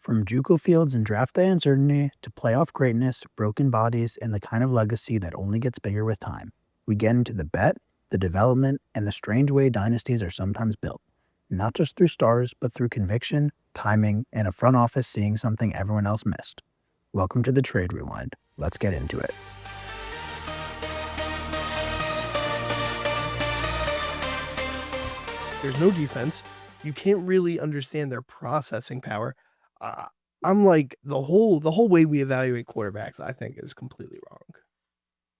From JUCO fields and draft day uncertainty to playoff greatness, broken bodies, and the kind of legacy that only gets bigger with time, we get into the bet, the development, and the strange way dynasties are sometimes built. Not just through stars, but through conviction, timing, and a front office seeing something everyone else missed. Welcome to the Trade Rewind. Let's get into it. There's no defense. You can't really understand their processing power. Uh, I'm like the whole way we evaluate quarterbacks, I think, is completely wrong.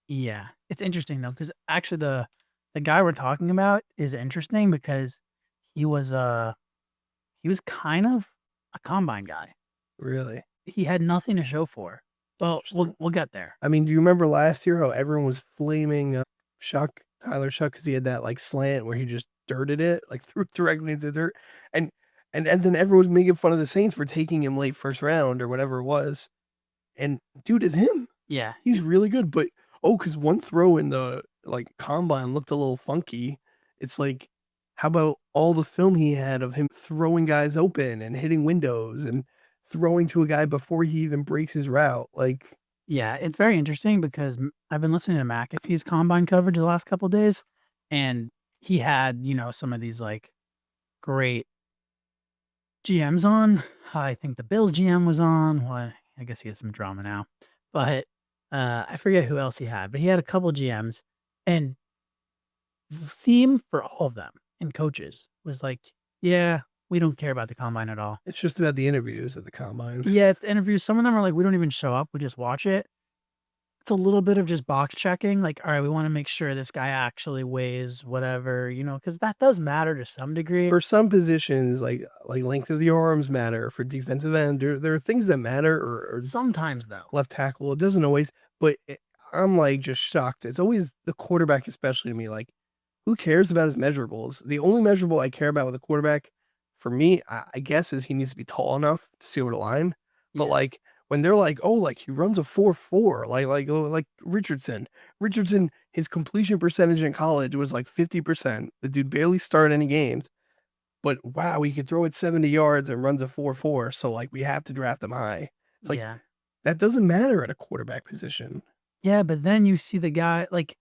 Yeah, it's interesting though, because actually the guy we're talking about is interesting because he was kind of a combine guy. Really. He had nothing to show for. Well, we'll get there. I mean, do you remember last year how everyone was flaming Tyler Shuck, because he had that like slant where he just dirted it, like threw directly into the dirt, and then everyone was making fun of the Saints for taking him late first round or whatever it was. And dude, is him. Yeah, He's really good, but because one throw in the like combine looked a little funky. It's like, how about all the film he had of him throwing guys open and hitting windows and throwing to a guy before he even breaks his route? Like, yeah, it's very interesting because I've been listening to McAfee's combine coverage the last couple of days, and he had some of these like great GMs on. I think the Bills GM was on. Well, I guess he has some drama now, but I forget who else he had. But he had a couple GMs, and the theme for all of them and coaches was like, "Yeah, we don't care about the combine at all." it's just about the interviews at the combine. Yeah, it's the interviews. Some of them are like, "We don't even show up. We just watch it." It's a little bit of just box checking. Like, all right, we want to make sure this guy actually weighs whatever, because that does matter to some degree. For some positions, like length of the arms matter. For defensive end, there are things that matter, or Sometimes though, left tackle. It doesn't always, but I'm like just shocked. It's always the quarterback, especially to me. Like, who cares about his measurables? The only measurable I care about with a quarterback, for me, I guess, is he needs to be tall enough to see over the line. But yeah. like when they're like, oh, like he runs a 4.4, like Richardson. Richardson, his completion percentage in college was like 50%. The dude barely started any games. But wow, he could throw it 70 yards and runs a 4.4. So like we have to draft him high. It's like, Yeah. that doesn't matter at a quarterback position. Yeah, but then you see the guy like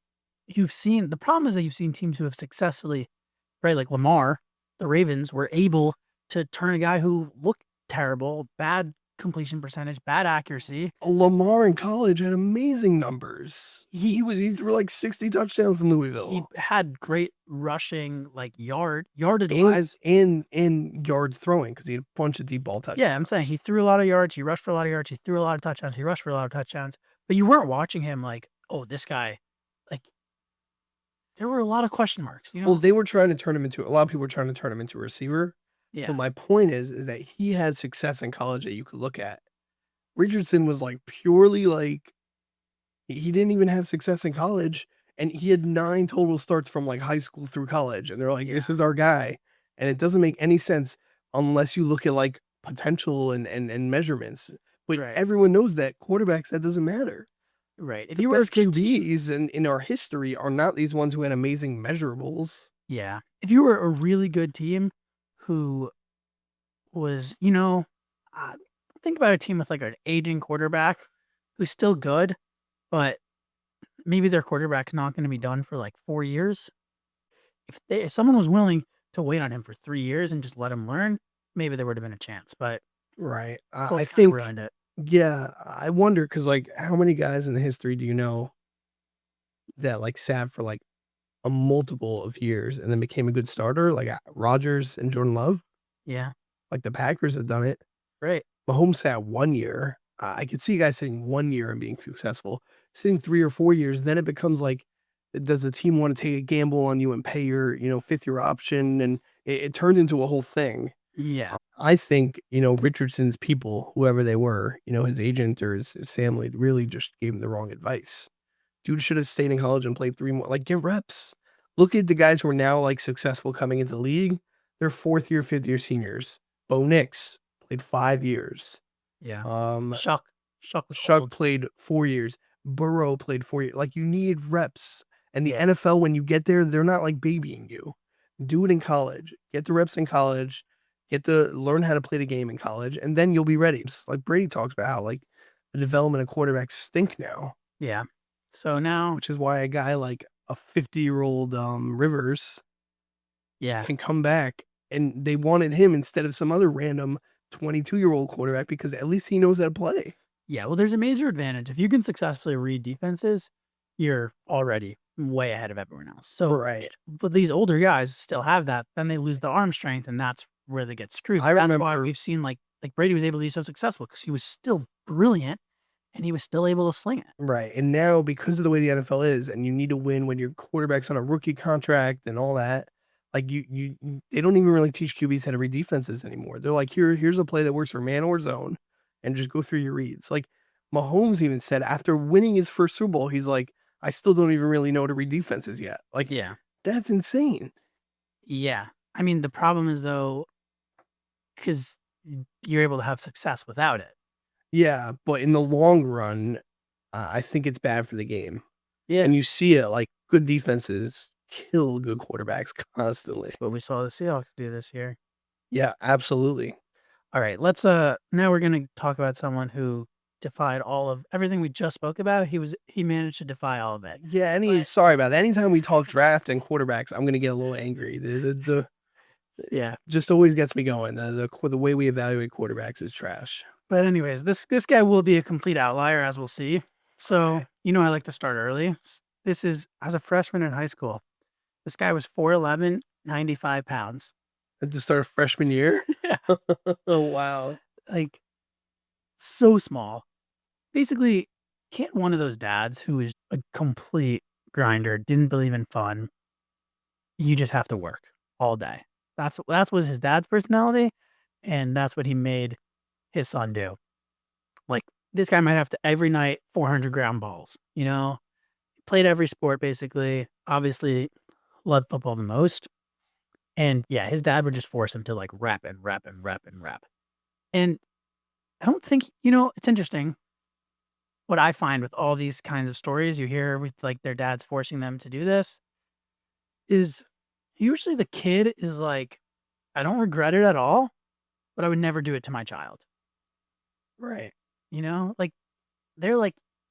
the problem is that you've seen teams who have successfully, right? Like Lamar, the Ravens were able to turn a guy who looked terrible, bad completion percentage, bad accuracy. Lamar in college had amazing numbers. He threw like 60 touchdowns in He Louisville. had great rushing, like yardage And wise. yards throwing, because he had a bunch of deep ball touchdowns. Yeah, I'm saying he threw a lot of yards, he rushed for a lot of yards, he threw a lot of touchdowns, he rushed for a lot of touchdowns. But you weren't watching him like, oh, this guy, like, there were a lot of question marks, Well, they were trying to turn him into, a lot of people were trying to turn him into a receiver. Yeah. But my point is that he had success in college that you could look at. Richardson was like purely like, he didn't even have success in college, and he had 9 total starts from like high school through college, and they're like, this is our guy. And it doesn't make any sense unless you look at like potential and measurements. But Right. everyone knows that quarterbacks, that doesn't matter. Right. If The you were best QBs in our history are not these ones who had amazing measurables. Yeah. If you were a really good team who was, think about a team with like an aging quarterback who's still good, but maybe their quarterback's not going to be done for like 4 years. If someone was willing to wait on him for 3 years and just let him learn, maybe there would have been a chance. But Right. Colts I kinda think, ruined it. yeah, I wonder, because like how many guys in the history do you know that like sat for like a multiple of years and then became a good starter, like Rodgers and Jordan Love? Yeah. Like the Packers have done it. Right. Mahomes sat 1 year. I could see guys sitting 1 year and being successful. Sitting 3 or 4 years, then it becomes like, does the team want to take a gamble on you and pay your, 5th-year option? And it turned into a whole thing. Yeah. I think, Richardson's people, whoever they were, his agent or his family, really just gave him the wrong advice. Dude should have stayed in college and played 3 more, like, get reps. Look at the guys who are now, like, successful coming into the league. They're 4th year, 5th year seniors. Bo Nix played 5 years. Yeah. Shuck was old. played 4 years. Burrow played 4 years. Like, you need reps. And the NFL, when you get there, they're not, like, babying you. Do it in college. Get the reps in college. You have to learn how to play the game in college, and then you'll be ready. Just like Brady talks about how like the development of quarterbacks stink now, Yeah. So now, which is why a guy like a 50-year-old Rivers yeah. can come back, and they wanted him instead of some other random 22-year-old quarterback because at least he knows how to play. Yeah, well, there's a major advantage. If you can successfully read defenses, you're already way ahead of everyone else. So, Right. but these older guys still have that. Then they lose the arm strength, and that's where they get screwed. I That's why remember we've seen like Brady was able to be so successful because he was still brilliant and he was still able to sling it. Right, and now because of the way the NFL is, and you need to win when your quarterback's on a rookie contract and all that, like they don't even really teach QBs how to read defenses anymore. They're like, here's a play that works for man or zone, and just go through your reads. Like Mahomes even said after winning his first Super Bowl, he's like, I still don't even really know how to read defenses yet. Like Yeah. that's insane. Yeah. I mean, the problem is though, because you're able to have success without it. Yeah, but in the long run, I think it's bad for the game. Yeah. And you see it like good defenses kill good quarterbacks constantly. That's what we saw the Seahawks do this year. Yeah, absolutely. All right, let's now we're going to talk about someone who defied all of everything we just spoke about. He managed to defy all of it. Yeah, But- sorry about that. Anytime we talk draft and quarterbacks, I'm gonna get a little angry. The Yeah. just always gets me going. The way we evaluate quarterbacks is trash. But anyways, this guy will be a complete outlier, as we'll see. So, I like to start early. This is as a freshman in high school. This guy was 4'11", 95 pounds. At the start of freshman year. Yeah. Oh wow. Like, so small. Basically, get one of those dads who is a complete grinder, didn't believe in fun. You just have to work all day. That was his dad's personality, and that's what he made his son do. Like, this guy might have to every night 400 ground balls, played every sport basically, obviously loved football the most. And yeah, his dad would just force him to like rep and rep and rep and rep. And I don't think, it's interesting. What I find with all these kinds of stories you hear with like their dads forcing them to do this is usually the kid is like, I don't regret it at all, but I would never do it to my child. Right. Like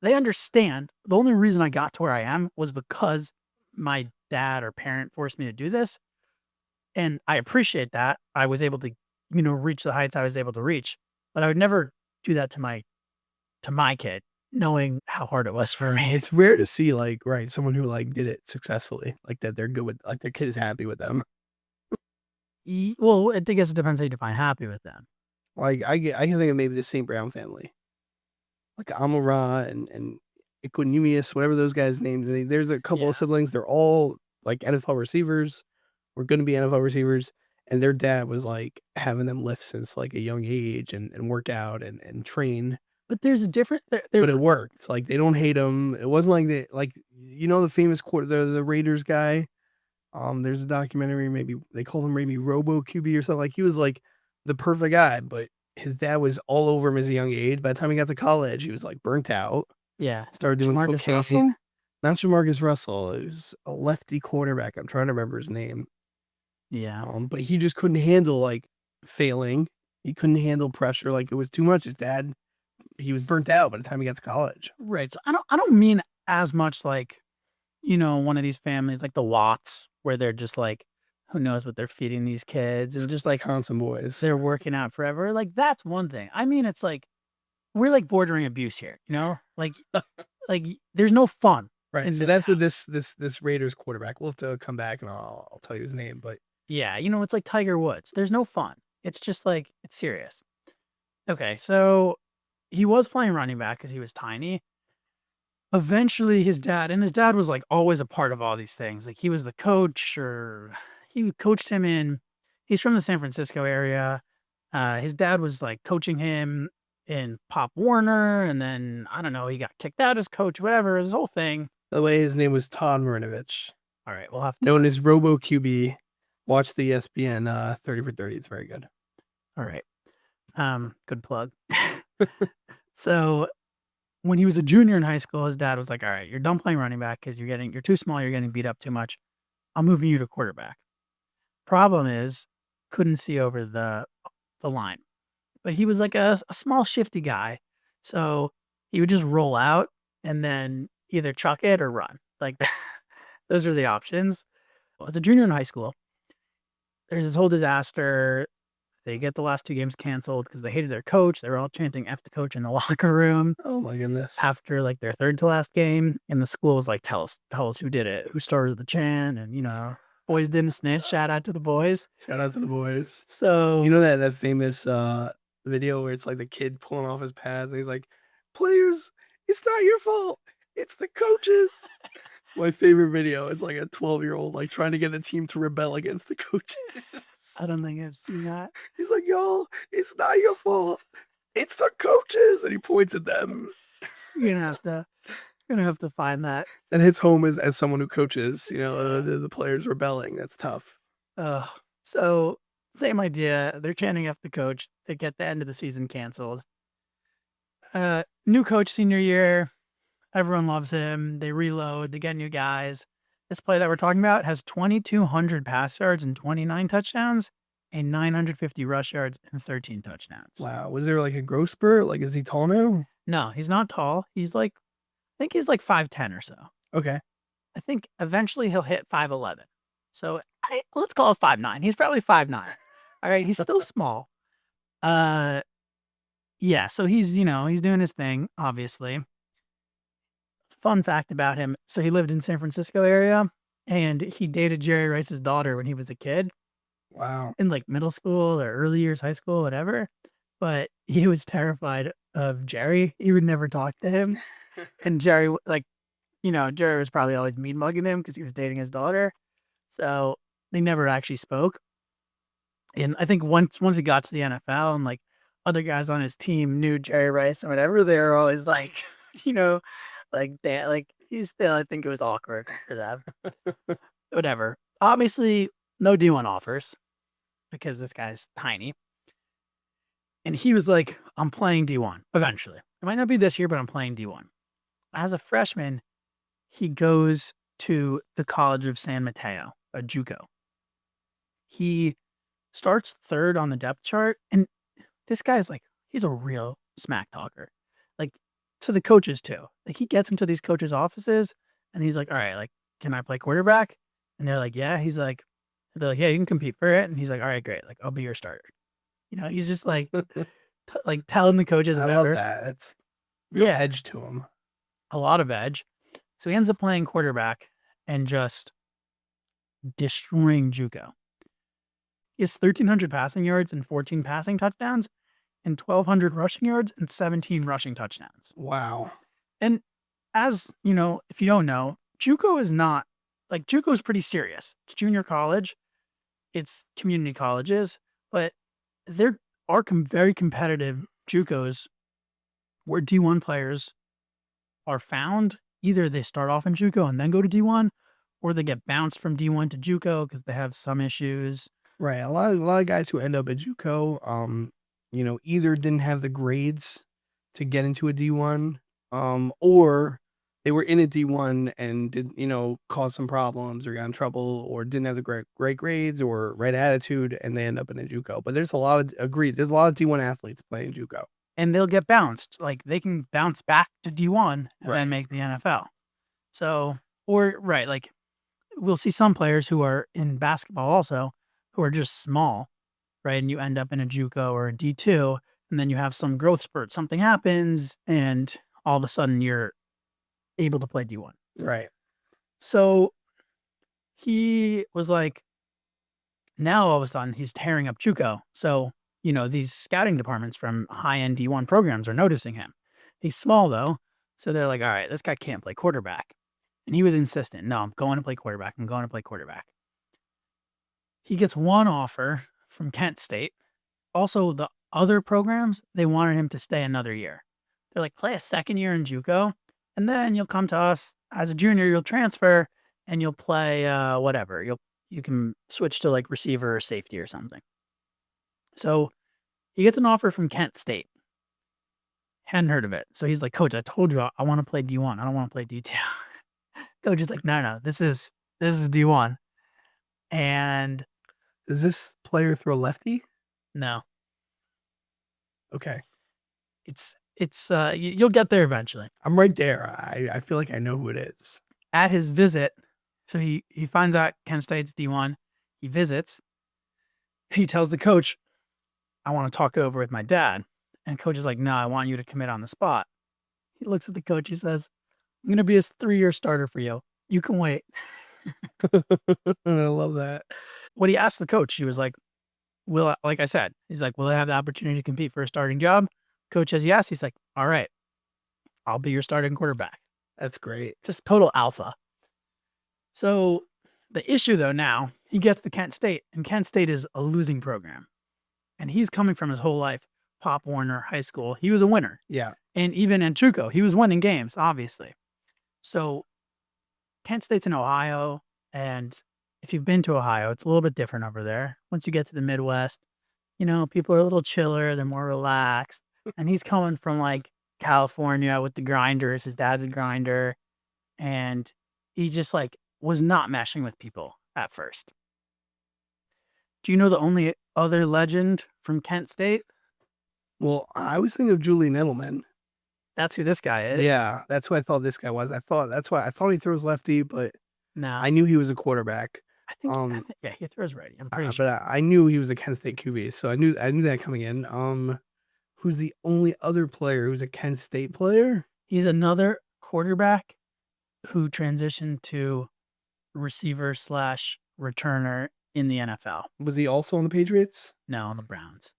they understand the only reason I got to where I am was because my dad or parent forced me to do this. And I appreciate that. I was able to, reach the heights I was able to reach, but I would never do that to my kid, knowing how hard it was for me. It's rare to see someone who like did it successfully, like that they're good with, like their kid is happy with them. Well, I guess it depends how you define happy with them. Like I can think of maybe the St. Brown family, like Amon-Ra and Equanimeous, whatever those guys' names. There's a couple of siblings. They're all like NFL receivers. We're going to be NFL receivers. And their dad was like having them lift since like a young age and work out and train. But there's a different. But it worked. It's like they don't hate him. It wasn't like the famous the Raiders guy. There's a documentary. Maybe they called him maybe Robo QB or something. Like he was like the perfect guy, but his dad was all over him as a young age. By the time he got to college, he was like burnt out. Yeah, Started doing Jamarcus cocaine. Russell? Not Jamarcus Russell. It was a lefty quarterback. I'm trying to remember his name. Yeah. But he just couldn't handle like failing. He couldn't handle pressure. Like it was too much. His dad, he was burnt out by the time he got to college. Right. So I don't mean as much like, one of these families like the Watts, where they're just like, who knows what they're feeding these kids, and just like Wisconsin boys. they're working out forever. Like that's one thing. I mean, it's like we're like bordering abuse here, like there's no fun. Right. So that's what this Raiders quarterback. We'll have to come back and I'll tell you his name. But yeah, it's like Tiger Woods. There's no fun. It's just like it's serious. Okay, so he was playing running back because he was tiny. Eventually, his dad was like always a part of all these things. Like he was the coach, or he coached him in. He's from the San Francisco area. His dad was like coaching him in Pop Warner, and then I don't know, he got kicked out as coach, whatever, his whole thing. by the way, his name was Todd Marinovich, All right, we'll have to. known as Robo QB. Watch the ESPN 30 for 30. It's very good. All right, good plug. So when he was a junior in high school, his dad was like, "All right, you're done playing running back because you're too small, you're getting beat up too much. I'm moving you to quarterback." Problem is, couldn't see over the line. But he was like a small shifty guy. So he would just roll out and then either chuck it or run. Like those are the options. As a junior in high school, there's this whole disaster. They get the last 2 games canceled because they hated their coach. They were all chanting F the coach in the locker room Oh my goodness. after like their third to last game. And the school was like, tell us who did it, who started the chant. And, boys didn't snitch. Shout out to the boys. Shout out to the boys. So, You know that famous video where it's like the kid pulling off his pads and he's like, players, it's not your fault. It's the coaches. My favorite video. It's like a 12-year-old like trying to get the team to rebel against the coaches. I don't think I've seen that. He's like, y'all, it's not your fault. It's the coaches. And he points at them. You're gonna have to find that. That hits home as someone who coaches, the players rebelling. That's tough. So same idea. They're chanting F the coach. They get the end of the season canceled. New coach senior year. Everyone loves him. They reload. They get new guys. This play that we're talking about has 2,200 pass yards and 29 touchdowns and 950 rush yards and 13 touchdowns. Wow. Was there like a growth spurt? Like, is he tall now? No, he's not tall. He's like, I think he's like 5'10" or so. Okay. I think eventually he'll hit 5'11". So let's call it 5'9". He's probably 5'9". All right. He's still small. Yeah. So he's doing his thing, obviously. Fun fact about him. So he lived in San Francisco area and he dated Jerry Rice's daughter when he was a kid. Wow. In like middle school or early years, high school, whatever. But he was terrified of Jerry. He would never talk to him. And Jerry, Jerry was probably always mean mugging him because he was dating his daughter. So they never actually spoke. And I think once he got to the NFL and like other guys on his team knew Jerry Rice and whatever, they were always like, I think it was awkward for them. Whatever. Obviously, no D1 offers because this guy's tiny. And he was like, I'm playing D1 eventually. It might not be this year, but I'm playing D1. As a freshman, he goes to the College of San Mateo, a JUCO. He starts third on the depth chart. And this guy's like, he's a real smack talker. Like, to the coaches too. Like, he gets into these coaches' offices and he's like, all right, like, can I play quarterback? And they're like, yeah. They're like, yeah, you can compete for it. And he's like, all right, great. Like, I'll be your starter. He's just like, like telling the coaches I whatever. love that. It's real edge to him. A lot of edge. So he ends up playing quarterback and just destroying JUCO. He has 1,300 passing yards and 14 passing touchdowns and 1,200 rushing yards and 17 rushing touchdowns. Wow. And as you know, if you don't know, JUCO is pretty serious. It's junior college. It's community colleges, but there are very competitive JUCOs where D1 players are found. Either they start off in JUCO and then go to D1, or they get bounced from D1 to JUCO because they have some issues. Right. A lot of guys who end up at JUCO, either didn't have the grades to get into a D1, or they were in a D1 and did, cause some problems or got in trouble or didn't have the great grades or right attitude, and they end up in a JUCO. But there's a lot of D1 athletes playing JUCO. And they'll get bounced. Like, they can bounce back to D1 and then make the NFL. So, like, we'll see some players who are in basketball also who are just small, right? And you end up in a JUCO or a D2, and then you have some growth spurt. Something happens, and all of a sudden you're able to play D1. Right. So he was like, now all of a sudden he's tearing up JUCO. So, these scouting departments from high-end D1 programs are noticing him. He's small, though. So they're like, all right, this guy can't play quarterback. And he was insistent. No, I'm going to play quarterback. I'm going to play quarterback. He gets one offer from Kent State. Also, the other programs, they wanted him to stay another year. They're like, play a second year in JUCO, and then you'll come to us as a junior. You'll transfer, and you'll play whatever. You can switch to like receiver or safety or something. So he gets an offer from Kent State. Hadn't heard of it. So he's like, Coach, I told you I want to play D1. I don't want to play D2. Coach is like, no, this is D1. And Does this player throw lefty? No, Okay. you'll get there eventually. I'm right there. I feel like I know who it is. At his visit, so he finds out Kent State's D1. He visits. He tells the coach, I want to talk it over with my dad. And coach is like, no, I want you to commit on the spot. He looks at the coach. He says, I'm going to be a 3-year starter for you. You can wait. I love that. What he asked the coach, he was like, like I said, he's like, will I have the opportunity to compete for a starting job? Coach says yes. He's like, all right, I'll be your starting quarterback. That's great. Just total alpha. So the issue though, now he gets to Kent State, and Kent State is a losing program. And he's coming from his whole life, Pop Warner High School. He was a winner. Yeah. And even in JUCO, he was winning games, obviously. So Kent State's in Ohio, and if you've been to Ohio, it's a little bit different over there. Once you get to the Midwest, people are a little chiller, they're more relaxed. And he's coming from like California with the grinders. His dad's a grinder, and he just like was not meshing with people at first. Do you know the only other legend from Kent State? Well, I was thinking of Julian Edelman. That's who this guy is. Yeah, that's who I thought this guy was. I thought he throws lefty, but No, I knew he was a quarterback. I think yeah, he throws righty. I'm pretty But sure. I knew he was a Kent State QB, so I knew that coming in. Who's the only other player who's a Kent State player? He's another quarterback who transitioned to receiver / returner in the NFL. Was he also on the Patriots? No, on the Browns.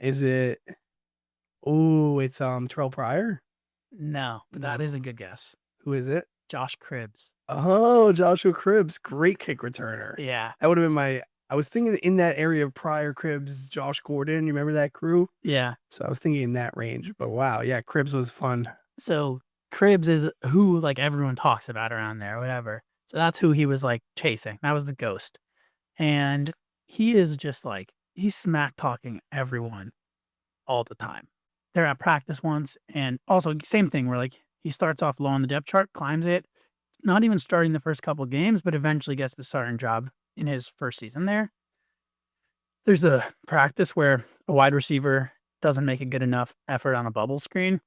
Is it? Oh, it's Terrell Pryor. No, but that No. is a good guess. Who is it? Josh Cribbs. Oh, Joshua Cribbs, great kick returner. Yeah, That would have been I was thinking in that area of Pryor, Cribbs, Josh Gordon. You remember that crew? yeah. So I was thinking in that range. But wow, yeah, Cribbs was fun. So Cribbs is who like everyone talks about around there, whatever. So that's who he was like chasing. That was the ghost. And he is just like, he's smack talking everyone all the time. They're at practice once, and also same thing where like he starts off low on the depth chart, climbs it, not even starting the first couple games, but eventually gets the starting job in his first season there. There's a practice where a wide receiver doesn't make a good enough effort on a bubble screen,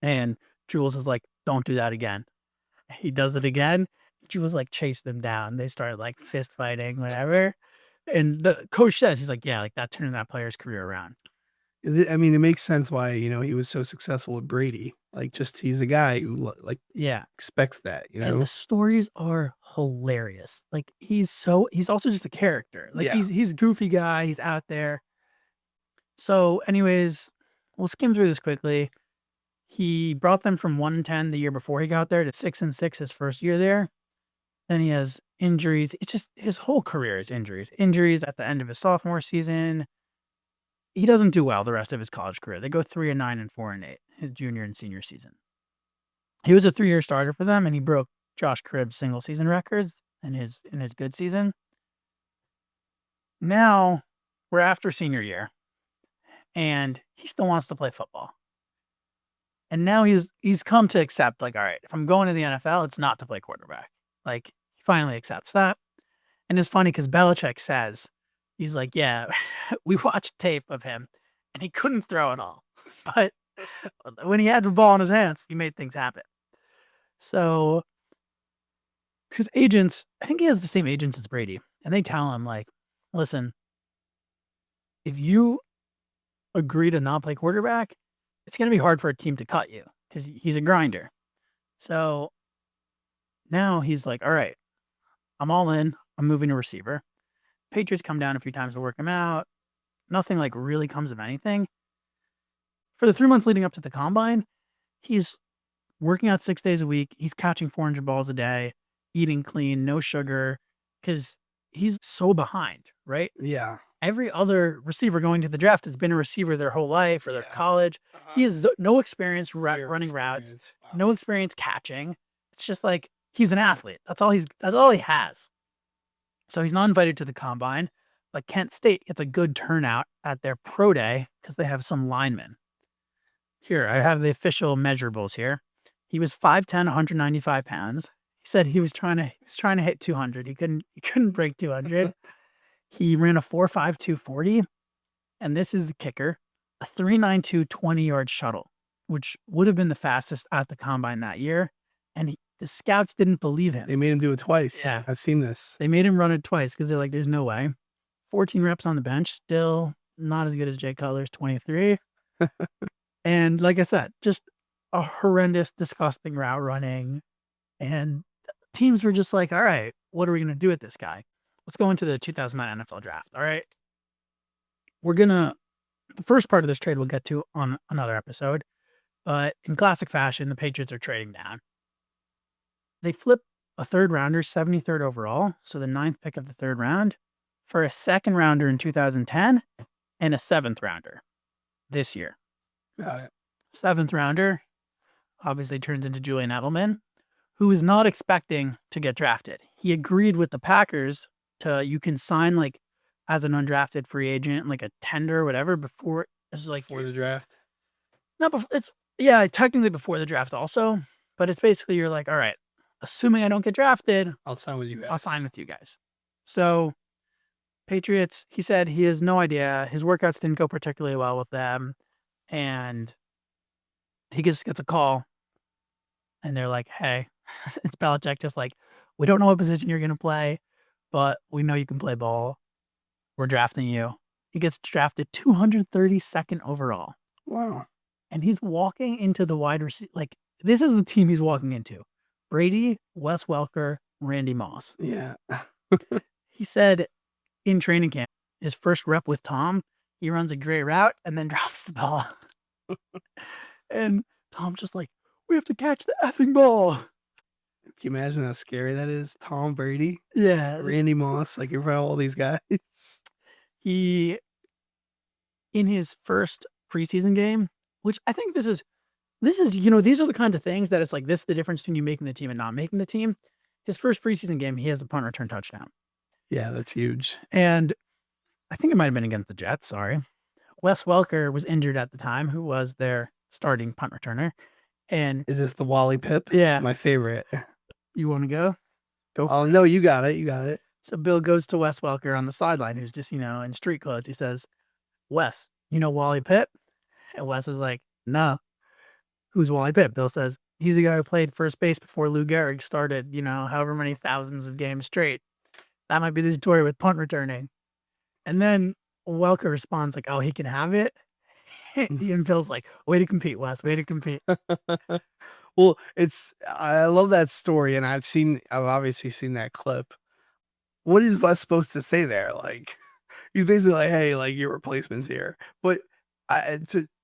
and Jules is like, don't do that again. He does it again. Jules like chased them down. They started like fist fighting, whatever. And the coach says, he's like, yeah, like that turned that player's career around. I mean, it makes sense why he was so successful with Brady. Like, just he's a guy who Yeah. expects that. And the stories are hilarious. Like he's also just a character. Like Yeah. he's a goofy guy. He's out there. So anyways, we'll skim through this quickly. He brought them from 1-10 the year before he got there to 6-6 his first year there. Then he has injuries. It's just his whole career is injuries. Injuries at the end of his sophomore season. He doesn't do well the rest of his college career. They go 3-9 and 4-8 his junior and senior season. He was a 3-year starter for them, and he broke Josh Cribbs' single season records in his good season. Now we're after senior year, and he still wants to play football. And now he's come to accept, like, all right, if I'm going to the NFL, it's not to play quarterback. Like, he finally accepts that. And it's funny because Belichick says, he's like, yeah, we watched tape of him, and he couldn't throw it all. But when he had the ball in his hands, he made things happen. So his agents, I think he has the same agents as Brady, and they tell him, like, listen, if you agree to not play quarterback, it's going to be hard for a team to cut you because he's a grinder. So now he's like, all right, I'm all in. I'm moving to receiver. Patriots come down a few times to work him out. Nothing like really comes of anything. For the 3 months leading up to the combine, he's working out 6 days a week. He's catching 400 balls a day, eating clean, no sugar, because he's so behind, right? Yeah. Every other receiver going to the draft has been a receiver their whole life or their college. He has no experience running routes, no experience catching. It's just like he's an athlete. That's all he has. So he's not invited to the combine. But Kent State gets a good turnout at their pro day because they have some linemen. Here, I have the official measurables here. He was 5'10", 195 pounds. He said he was trying to hit 200. He couldn't break 200. He ran a 4.52 40, and this is the kicker, a 3.92 20-yard shuttle, which would have been the fastest at the combine that year. And the scouts didn't believe him. They made him do it twice. Yeah. I've seen this. They made him run it twice because they're like, there's no way. 14 reps on the bench, still not as good as Jay Cutler's 23. And like I said, just a horrendous, disgusting route running. And teams were just like, all right, what are we going to do with this guy? Let's go into the 2009 NFL draft. All right. The first part of this trade we'll get to on another episode. But in classic fashion, the Patriots are trading down. They flip a third rounder, 73rd overall, so the 9th pick of the third round, for a second rounder in 2010 and a 7th rounder this year. Got it. 7th rounder obviously turns into Julian Edelman, who is not expecting to get drafted. He agreed with the Packers you can sign like as an undrafted free agent, like a tender or whatever before it's like For the draft. not before, technically before the draft also, but it's basically you're like, all right, assuming I don't get drafted, I'll sign with you guys. I'll sign with you guys. So Patriots, he said he has no idea. His workouts didn't go particularly well with them. And he just gets a call and they're like, hey, it's Belichick, just like, we don't know what position you're going to play, but we know you can play ball. We're drafting you. He gets drafted 232nd overall. Wow. And he's walking into the wide receiver. Like, this is the team he's walking into. Brady, Wes Welker, Randy Moss. Yeah. He said in training camp, his first rep with Tom, he runs a great route and then drops the ball. And Tom's just like, we have to catch the effing ball. Can you imagine how scary that is? Tom Brady, Yeah. Randy Moss, like in front of all these guys. He, in his first preseason game, which I think this is, these are the kinds of things that it's like, this is the difference between you making the team and not making the team. His first preseason game, he has a punt return touchdown. Yeah, that's huge. And I think it might have been against the Jets, sorry. Wes Welker was injured at the time, who was their starting punt returner. And Is this the Wally Pip? Yeah. My favorite. you want to go? Go for Oh, no, you got it. You got it. So Bill goes to Wes Welker on the sideline, who's just, in street clothes. He says, Wes, you know Wally Pipp? And Wes is like, no. Who's Wally Pipp? Bill says, he's the guy who played first base before Lou Gehrig started, however many thousands of games straight. That might be the story with punt returning. And then Welker responds like, oh, he can have it. And Bill's like, way to compete, Wes, way to compete. Well, I love that story, and I've obviously seen that clip. What is Wes supposed to say there? Like, he's basically like, hey, like, your replacement's here. But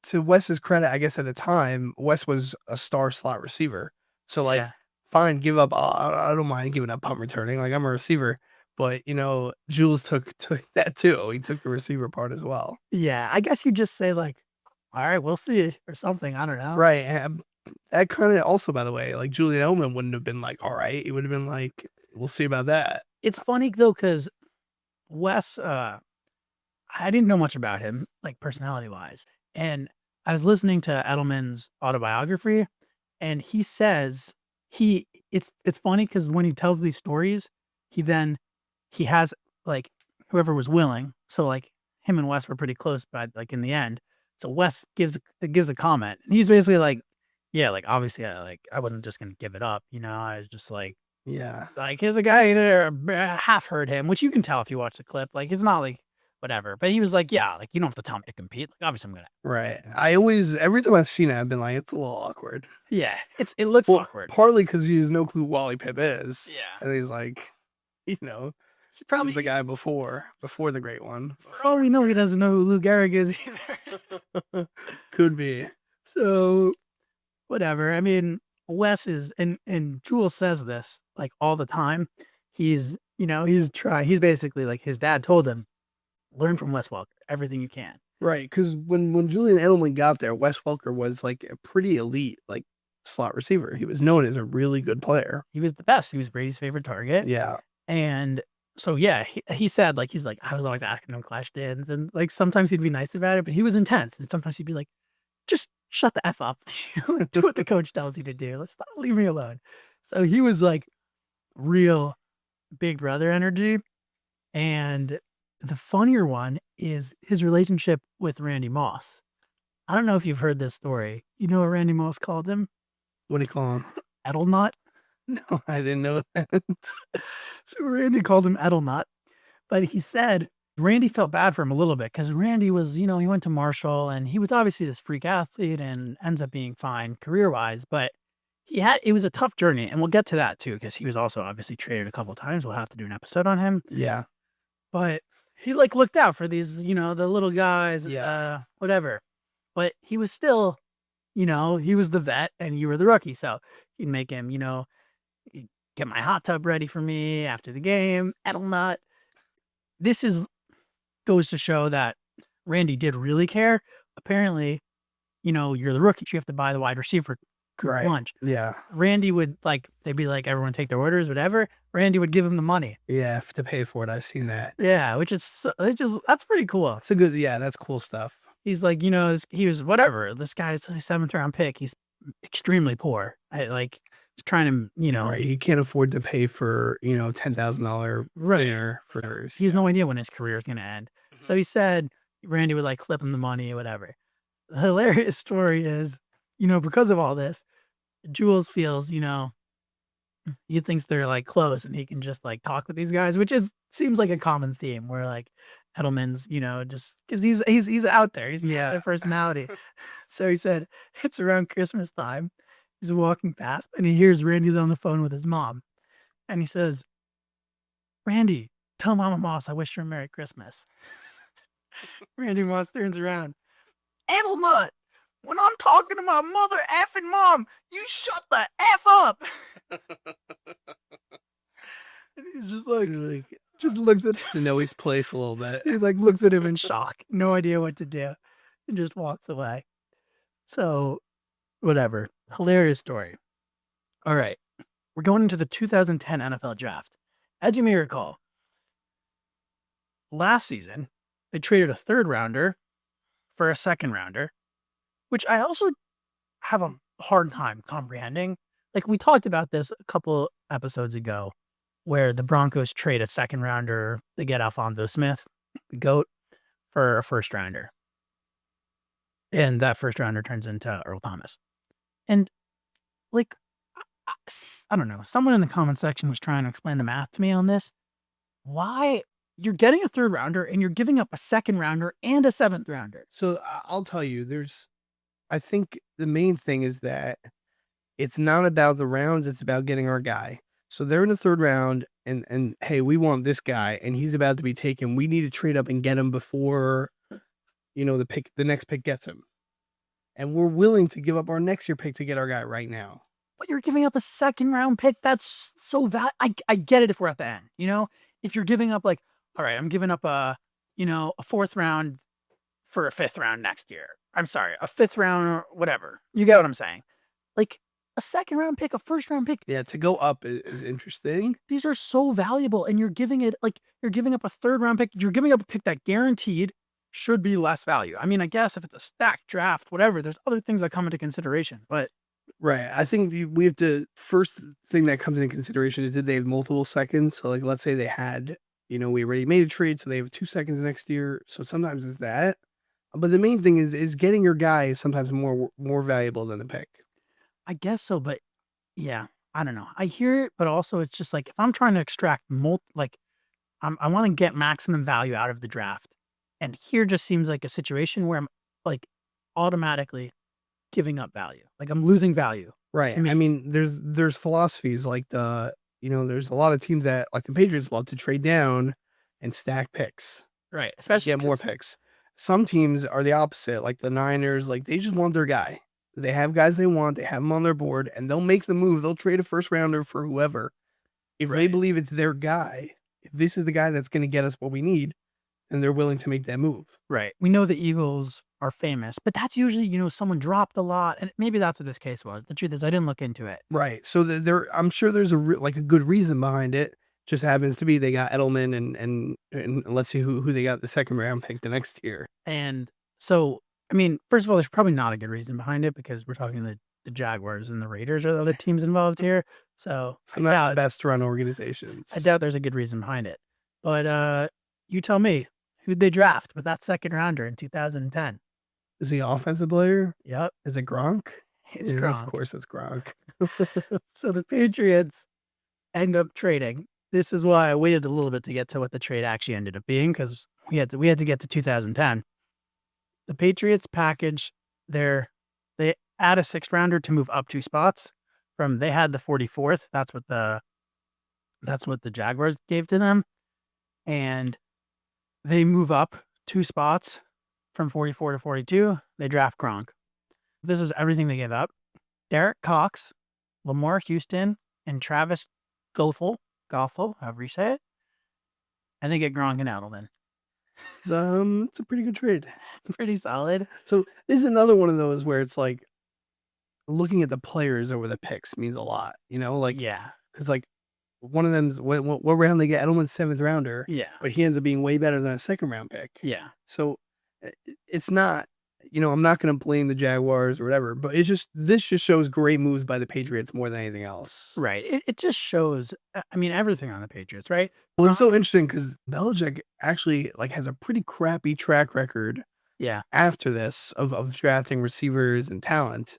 to Wes's credit, I guess at the time, Wes was a star slot receiver. So, like, Yeah. fine, give up. I don't mind giving up punt returning. Like, I'm a receiver. But, Jules took that too. He took the receiver part as well. Yeah, I guess you just say like, all right, we'll see, or something. I don't know. Right. And that kind of also, by the way, like Julian Edelman wouldn't have been like, all right. He would have been like, we'll see about that. It's funny though, because Wes, I didn't know much about him, like personality wise. And I was listening to Edelman's autobiography, and he says it's funny because when he tells these stories, he has like whoever was willing. So like him and Wes were pretty close, but like in the end, so Wes gives a comment, and he's basically like, yeah, like obviously I wasn't just gonna give it up, I was just like, Yeah. like here's a guy there, half heard him, which you can tell if you watch the clip. Like it's not like whatever, but he was like, yeah, like you don't have to tell me to compete. Like obviously I'm gonna. Right. Every time I've seen it, I've been like, it's a little awkward. Yeah, it looks awkward. Partly because he has no clue who Wally Pip is. Yeah, And he's like, he probably the guy before the great one. For all we know, he doesn't know who Lou Gehrig is either. Could be. So, whatever. I mean, Wes is, and Jules says this like all the time. He's basically like his dad told him, learn from Wes Welker, everything you can. Right. Because when Julian Edelman got there, Wes Welker was like a pretty elite, like slot receiver. He was known as a really good player. He was the best. He was Brady's favorite target. Yeah. And so, yeah, he said, like, I was always asking him questions, and like sometimes he'd be nice about it, but he was intense. And sometimes he'd be like, just shut the F up. Do what the coach tells you to do. Leave me alone. So he was like real big brother energy. And the funnier one is his relationship with Randy Moss. I don't know if you've heard this story. You know what Randy Moss called him? What do you call him? Edelnut. No, I didn't know that. So Randy called him Edelnut, but he said Randy felt bad for him a little bit because Randy was, he went to Marshall and he was obviously this freak athlete and ends up being fine career-wise, but it was a tough journey, and we'll get to that too because he was also obviously traded a couple of times. We'll have to do an episode on him. Yeah. But he looked out for these, the little guys, whatever. But he was still, he was the vet and you were the rookie. So he'd make him, he'd get my hot tub ready for me after the game. Edelnut. This goes to show that Randy did really care. Apparently, you're the rookie. You have to buy the wide receiver lunch. Yeah. Randy would they'd be like, everyone take their orders, whatever. Randy would give him the money. Yeah, to pay for it. I've seen that. Yeah, that's pretty cool. It's a good, that's cool stuff. He's like, he was whatever. This guy's a 7th round pick. He's extremely poor. Trying to, Right. He can't afford to pay for, $10,000 dinner for others. He has no idea when his career is going to end. So he said Randy would clip him the money or whatever. The hilarious story is, because of all this, Jules feels, he thinks they're close and he can just talk with these guys, which seems like a common theme where Edelman's, just because he's out there. He's a personality. So he said it's around Christmas time. He's walking past and he hears Randy's on the phone with his mom. And he says, Randy, tell Mama Moss I wish her a Merry Christmas. Randy Moss turns around. Edelnut, when I'm talking to my mother effing mom, you shut the F up. And he's just just looks at to know his place a little bit. He looks at him in shock, no idea what to do, and just walks away. So, whatever. Hilarious story. All right. We're going into the 2010 NFL draft. As you may recall, last season, they traded a 3rd rounder for a 2nd rounder, which I also have a hard time comprehending. We talked about this a couple episodes ago, where the Broncos trade a 2nd rounder to get Alfonso Smith, the GOAT, for a 1st rounder. And that 1st rounder turns into Earl Thomas. And I don't know, someone in the comment section was trying to explain the math to me on this. Why you're getting a 3rd rounder and you're giving up a 2nd rounder and a 7th rounder? So I'll tell you, I think the main thing is that it's not about the rounds, it's about getting our guy. So they're in the 3rd round and hey, we want this guy and he's about to be taken. We need to trade up and get him before, the next pick gets him. And we're willing to give up our next year pick to get our guy right now. But you're giving up a 2nd round pick. That's so I get it if we're at the end, if you're giving up all right, I'm giving up a 4th round for a 5th round next year. I'm sorry, a 5th round or whatever. You get what I'm saying? A 2nd round pick, a 1st round pick. Yeah, to go up is interesting. These are so valuable, and you're giving it you're giving up a 3rd round pick. You're giving up a pick that guaranteed should be less value. I mean, I guess if it's a stacked draft, whatever, there's other things that come into consideration. But right, I think we have to. First thing that comes into consideration is did they have multiple seconds? So let's say they had, we already made a trade, so they have 2 seconds next year. So sometimes it's that. But the main thing is getting your guy is sometimes more valuable than the pick. I guess so, but yeah, I don't know. I hear it, but also it's just if I'm trying to extract I want to get maximum value out of the draft. And here just seems like a situation where I'm automatically giving up value. I'm losing value. Right. I mean, there's philosophies there's a lot of teams that the Patriots love to trade down and stack picks. Right. Especially get more picks. Some teams are the opposite, like the Niners, they just want their guy. They have guys they want, they have them on their board, and they'll make the move. They'll trade a 1st rounder for whoever. If they believe it's their guy, if this is the guy that's going to get us what we need, and they're willing to make that move. Right. We know the Eagles are famous, but that's usually, someone dropped a lot, and maybe that's what this case was. The truth is, I didn't look into it. Right. So I'm sure there's a good reason behind it. Just happens to be they got Edelman and let's see who they got the 2nd round pick the next year. And so, I mean, first of all, there's probably not a good reason behind it because we're talking the Jaguars and the Raiders are the other teams involved here. So not the best run organizations. I doubt there's a good reason behind it. But you tell me, who'd they draft with that second rounder in 2010? Is he an offensive player? Yep, Is it Gronk? it's Yeah, of Gronk. course it's Gronk. So the Patriots end up trading. This is why I waited a little bit to get to what the trade actually ended up being, because we had to get to 2010. The Patriots package they add a sixth rounder to move up 2 spots from they had the 44th. That's what the Jaguars gave to them, and they move up 2 spots from 44 to 42. They draft Gronk. This is everything they gave up. Derek Cox, Lamar Houston, and Travis Goethel, however you say it, and they get Gronk and Edelman. It's a pretty good trade. Pretty solid. So this is another one of those where it's like looking at the players over the picks means a lot, you know, like, Yeah. because like one of them's what round they get Edelman's 7th rounder, Yeah. but he ends up being way better than a 2nd round pick. Yeah. So it's not, you know, I'm not going to blame the Jaguars or whatever, but this just shows great moves by the Patriots more than anything else. Right. It just shows, I mean, everything on the Patriots, right? Well, it's so interesting because Belichick actually like has a pretty crappy track record Yeah. after this of drafting receivers and talent,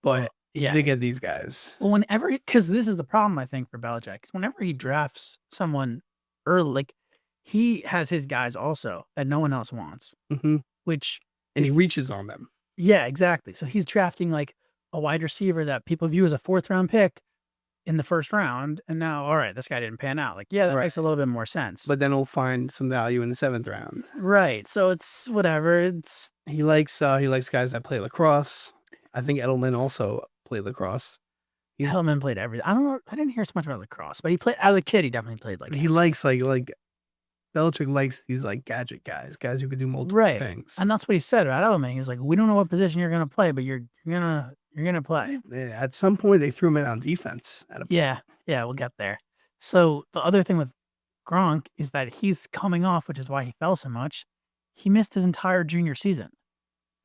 but Yeah. they get these guys. Well, because this is the problem, I think, for Belichick. 'Cause whenever he drafts someone early, like he has his guys also that no one else wants, Hmm. which And he is- reaches on them. yeah, exactly. So he's drafting like a wide receiver that people view as a 4th round pick in the 1st round. And now, all right, this guy didn't pan out. Like, yeah, that Right. makes a little bit more sense. But then he'll find some value in the 7th round. Right. So it's whatever. It's He likes guys that play lacrosse. I think Edelman also played lacrosse. Edelman played everything. I don't know. I didn't hear so much about lacrosse, but he played as a kid. He definitely played like He likes like Belichick likes these like gadget guys who could do multiple right. things. And that's what he said about Edelman. He was like, "We don't know what position you're gonna play, but you're gonna play." At some point, they threw him in on defense. Yeah, we'll get there. So the other thing with Gronk is that he's coming off, which is why he fell so much. He missed his entire junior season.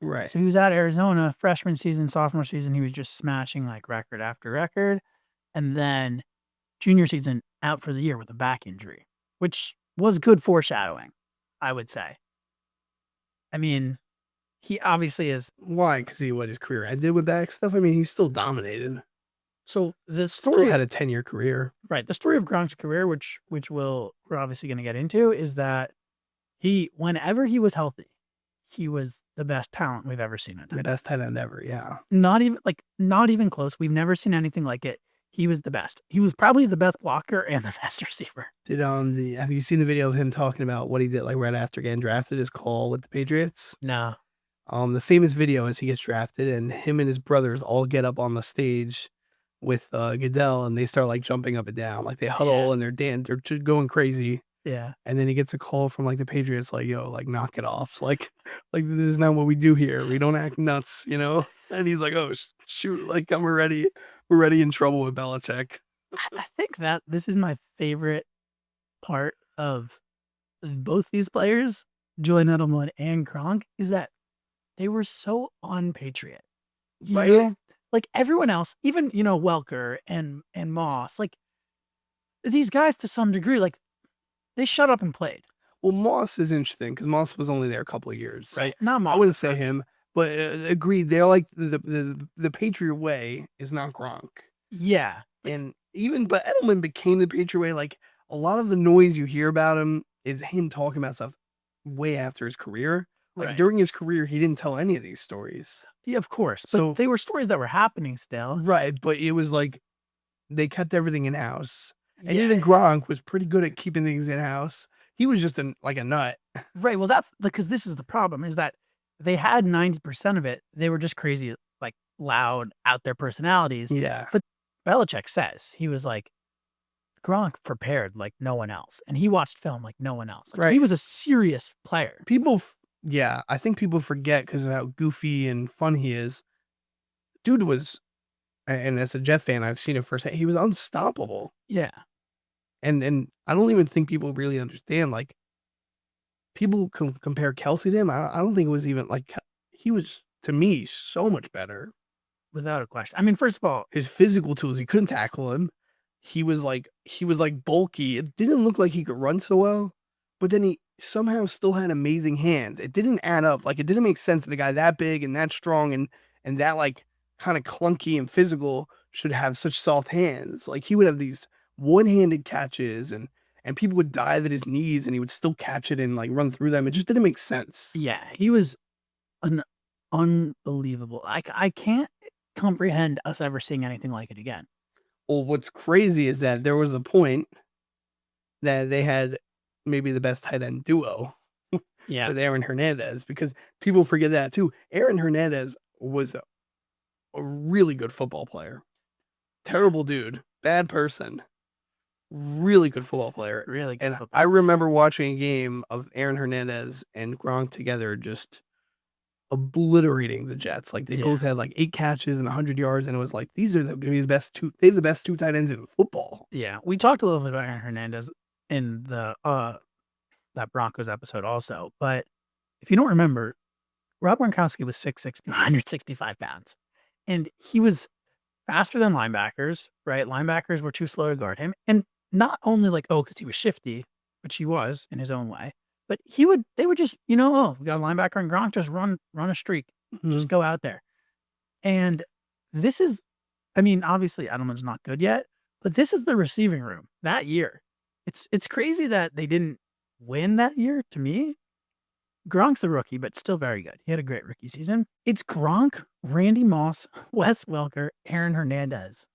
Right. So he was at Arizona, freshman season, sophomore season. He was just smashing like record after record. And then junior season out for the year with a back injury, which was good foreshadowing, I would say. I mean, he obviously is. Why? Because what his career ended with back stuff? I mean, he's still dominated. So the Still story had a 10-year career. right. The story of Gronk's career, which we're obviously going to get into, is that whenever he was healthy, he was the best talent we've ever seen. The best tight end ever, yeah. Not even close. We've never seen anything like it. He was the best. He was probably the best blocker and the best receiver. Have you seen the video of him talking about what he did like right after getting drafted, his call with the Patriots? No. The famous video is he gets drafted and him and his brothers all get up on the stage with Goodell and they start like jumping up and down, like they huddle and they're just going crazy. Yeah. And then he gets a call from like the Patriots, like, yo, like knock it off. Like this is not what we do here. We don't act nuts, you know? And he's like, oh shoot, like we're already in trouble with Belichick. I think that this is my favorite part of both these players, Julian Edelman and Gronk, is that they were so unpatriot. Right. You know? Like everyone else, even, Welker and Moss, like these guys to some degree, like they shut up and played. Well, Moss is interesting because Moss was only there a couple of years. Right. Not Moss. I wouldn't say him, but agreed. They're like the Patriot way is not Gronk. Yeah. And but Edelman became the Patriot way. Like a lot of the noise you hear about him is him talking about stuff way after his career. Like Right. during his career, he didn't tell any of these stories. Yeah, of course. But So- they were stories that were happening still. Right. But it was like they kept everything in house. And Yeah. even Gronk was pretty good at keeping things in house. He was just like a nut. Right. Well, that's because this is the problem is that they had 90% of it. They were just crazy, like loud, out there personalities. Yeah. Belichick says he was like, Gronk prepared like no one else. And he watched film like no one else. Like, Right. He was a serious player. I think people forget because of how goofy and fun he is. Dude was, and as a Jet fan, I've seen it firsthand. He was unstoppable. Yeah. And I don't even think people really understand. Like, people compare Kelsey to him. I don't think it was even like he was to me so much better. Without a question. I mean, first of all, His physical tools, you couldn't tackle him. He was like bulky. It didn't look like he could run so well, but then he somehow still had amazing hands. It didn't add up. Like, it didn't make sense that a guy that big and that strong and that, like, kind of clunky and physical should have such soft hands. Like, he would have these one-handed catches and people would dive at his knees and he would still catch it and, like, run through them. It just didn't make sense. Yeah, he was an unbelievable. I can't comprehend us ever seeing anything like it again. Well, what's crazy is that there was a point that they had maybe the best tight end duo Yeah, with Aaron Hernandez, because people forget that too. Aaron Hernandez was a really good football player. Terrible dude, bad person, really good football player. really good And football. I remember watching a game of Aaron Hernandez and Gronk together just obliterating the Jets. Like, they Yeah. both had like 8 catches and 100 yards, and it was like, these are the best two. They have the best 2 tight ends in football. Yeah, we talked a little bit about Aaron Hernandez in the that Broncos episode also, but if you don't remember, Rob Gronkowski was 6'6", 265 pounds, and he was faster than linebackers, right? Linebackers were too slow to guard him, and not only like, oh, because he was shifty, which he was in his own way, but they would just, oh, we got a linebacker and Gronk, just run a streak, just go out there. And this is, I mean, obviously Edelman's not good yet, but this is the receiving room that year. It's crazy that they didn't win that year. To me, Gronk's a rookie, but still very good. He had a great rookie season. It's Gronk, Randy Moss, Wes Welker, Aaron Hernandez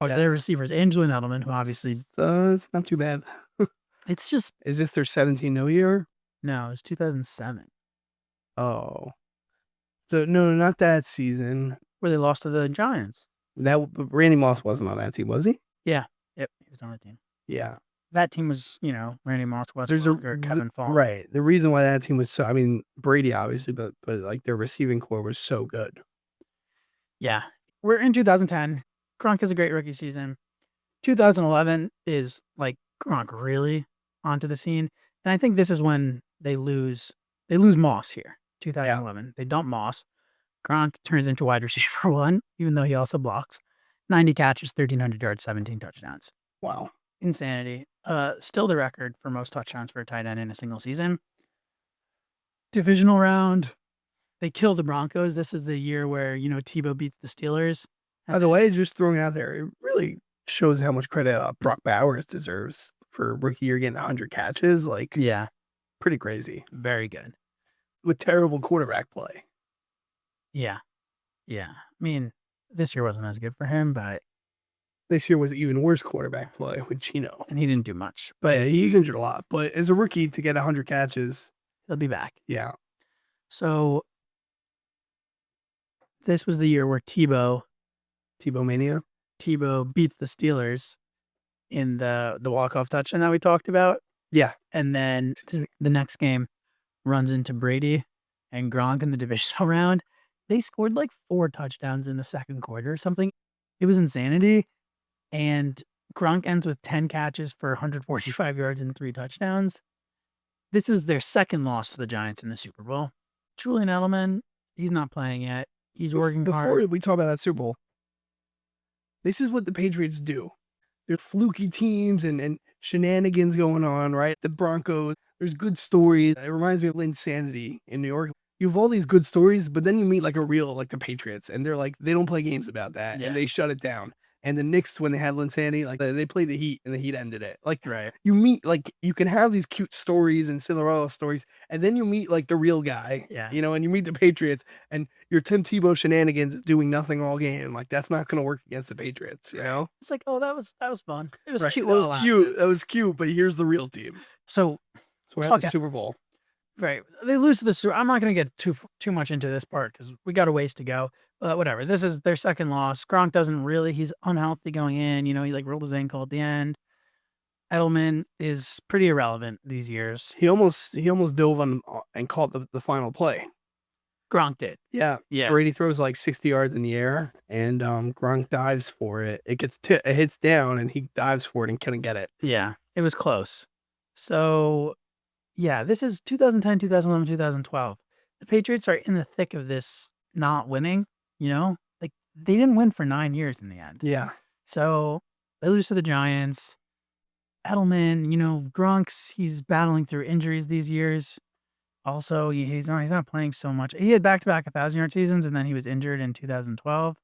are Yeah. their receivers, and Julian Edelman, who obviously, It's not too bad. it's just, Is this their 17-0 year? no, it's 2007 Oh. So, no, not that season. where they lost to the Giants. Randy Moss wasn't on that team, was he? Yep, he was on the team. Yeah. That team was, Randy Moss, Wes There's Welker, Kevin Faulk. right. The reason why that team was so, I mean, Brady obviously, but like their receiving core was so good. Yeah. We're in 2010. Gronk has a great rookie season. 2011 is like Gronk really onto the scene. And I think this is when they lose Moss here. 2011. They dump Moss. Gronk turns into wide receiver 1, even though he also blocks. 90 catches, 1,300 yards, 17 touchdowns. Wow. Insanity. Still the record for most touchdowns for a tight end in a single season. Divisional round. They kill the Broncos. This is the year where, Tebow beats the Steelers. By the way, just throwing it out there, it really shows how much credit Brock Bowers deserves for rookie year getting 100 catches. Like, Yeah, pretty crazy very good. with terrible quarterback play. Yeah. I mean, this year wasn't as good for him, but This year was even worse quarterback play with Chino. and he didn't do much. But he's injured a lot. But as a rookie to get 100 catches, He'll be back. yeah. So this was the year where Tebow Mania. beats the Steelers in the walk-off touchdown that we talked about. Yeah. And then the next game runs into Brady and Gronk in the divisional round. They scored like 4 touchdowns in the second quarter or something. It was insanity. And Gronk ends with 10 catches for 145 yards and 3 touchdowns. This is their second loss to the Giants in the Super Bowl. Julian Edelman, he's not playing yet. He's working Before hard. we talk about that Super Bowl, this is what the Patriots do. There's fluky teams and shenanigans going on, right? The Broncos, there's good stories. It reminds me of Linsanity in New York. You have all these good stories, but then you meet like the Patriots, and they're like, they don't play games about that, Yeah. and they shut it down. And the Knicks, when they had Linsanity, like they played the Heat, and the Heat ended it. Like, Right. you meet, like, you can have these cute stories and Cinderella stories, and then you meet like the real guy, Yeah. and you meet the Patriots, and your Tim Tebow shenanigans doing nothing all game. Like, that's not going to work against the Patriots, It's like, oh, that was fun. It was Right. cute. That was while it cute. lasted. That was cute, but here's the real team. So So we're at Talk the a- Super Bowl. right, they lose to the Super. I'm not going to get too much into this part because we got a ways to go. But whatever. This is their second loss. Gronk doesn't really. He's unhealthy going in. He like rolled his ankle at the end. Edelman is pretty irrelevant these years. He almost dove on and caught the final play. Gronk did. Yeah. Yeah. Brady throws like 60 yards in the air, and Gronk dives for it. It hits down, and he dives for it and couldn't get it. Yeah. It was close. So, yeah, this is 2010, 2011, 2012. The Patriots are in the thick of this not winning, Like, they didn't win for 9 years in the end. Yeah. So, they lose to the Giants. Edelman, Gronk's, he's battling through injuries these years. Also, he's not playing so much. He had back-to-back 1,000-yard seasons, and then he was injured in 2012.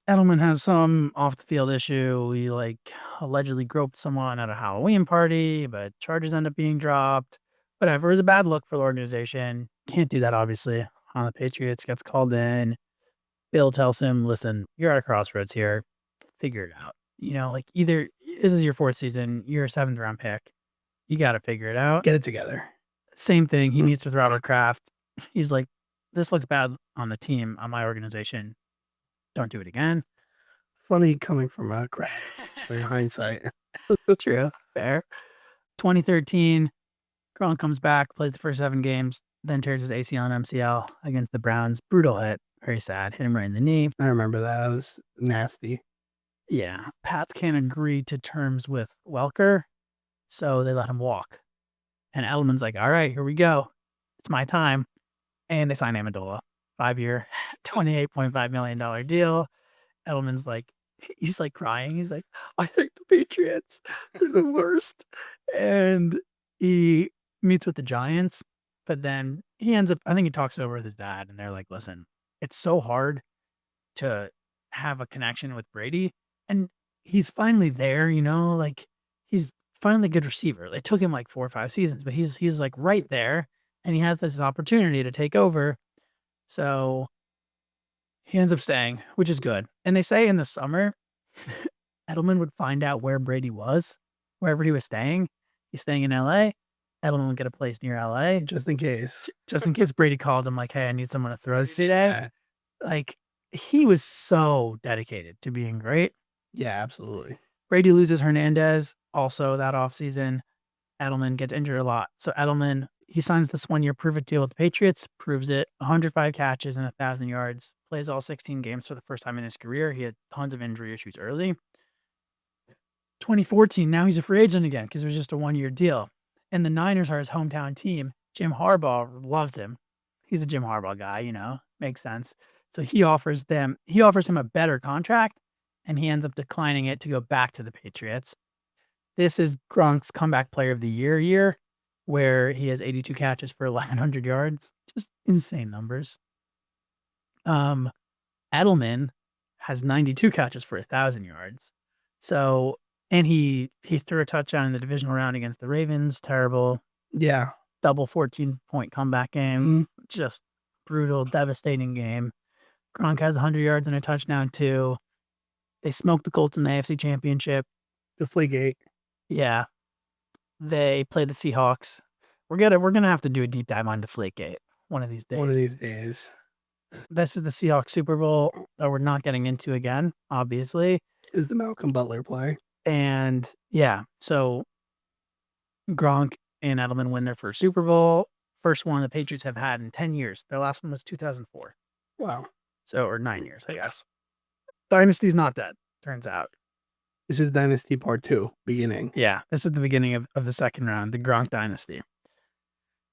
Edelman has some off-the-field issue. He, allegedly groped someone at a Halloween party, but charges end up being dropped. Whatever. It was a bad look for the organization. Can't do that, obviously, on the Patriots. Gets called in. Bill tells him, listen, you're at a crossroads here. Figure it out. Either this is your 4th season, you're a 7th-round pick. You got to figure it out. Get it together. Same thing. He meets with Robert Kraft. He's like, this looks bad on the team, on my organization. Don't do it again. Funny coming from Kraft. In hindsight. True. Fair. 2013, Gronk comes back, plays the first 7 games, then tears his ACL and MCL against the Browns. Brutal hit. Very sad. Hit him right in the knee. I remember that. It was nasty. Yeah. Pats can't agree to terms with Welker, so they let him walk. And Edelman's like, all right, here we go. It's my time. And they sign Amendola. 5-year, $28.5 million deal. Edelman's like, he's like crying. He's like, I hate the Patriots. They're the worst. And he meets with the Giants, but then he ends up, I think he talks over with his dad, and they're like, listen, it's so hard to have a connection with Brady. And he's finally there, he's finally a good receiver. It took him 4 or 5 seasons, but he's like right there, and he has this opportunity to take over. So he ends up staying, which is good. And they say in the summer, Edelman would find out where Brady was, wherever he was staying. He's staying in LA. Edelman would get a place near LA. Just in case. Just in case Brady called him like, hey, I need someone to throw this today. He was so dedicated to being great. Yeah, absolutely. Brady loses Hernandez also that offseason. Edelman gets injured a lot. So Edelman, he signs this 1-year prove-it deal with the Patriots, proves it, 105 catches and 1,000 yards, plays all 16 games for the first time in his career. He had tons of injury issues early. 2014, now he's a free agent again because it was just a 1-year deal. And the Niners are his hometown team. Jim Harbaugh loves him. He's a Jim Harbaugh guy, makes sense. So he offers him a better contract, and he ends up declining it to go back to the Patriots. This is Gronk's comeback player of the year, where he has 82 catches for 1,100 yards. Just insane numbers. Edelman has 92 catches for 1,000 yards. So, and he threw a touchdown in the divisional round against the Ravens. Terrible. Yeah. Double 14-point comeback game. Just brutal, devastating game. Gronk has 100 yards and a touchdown too. They smoked the Colts in the AFC Championship. Deflategate. Yeah. They played the Seahawks. We're gonna have to do a deep dive on Deflategate one of these days. One of these days. This is the Seahawks Super Bowl that we're not getting into again, obviously. Is the Malcolm Butler play. And yeah, so Gronk and Edelman win their first Super Bowl. First one the Patriots have had in 10 years. Their last one was 2004. Wow. So, or 9 years, I guess. Dynasty's not dead, turns out. This is Dynasty Part 2, beginning. Yeah, this is the beginning of the second round, the Gronk Dynasty.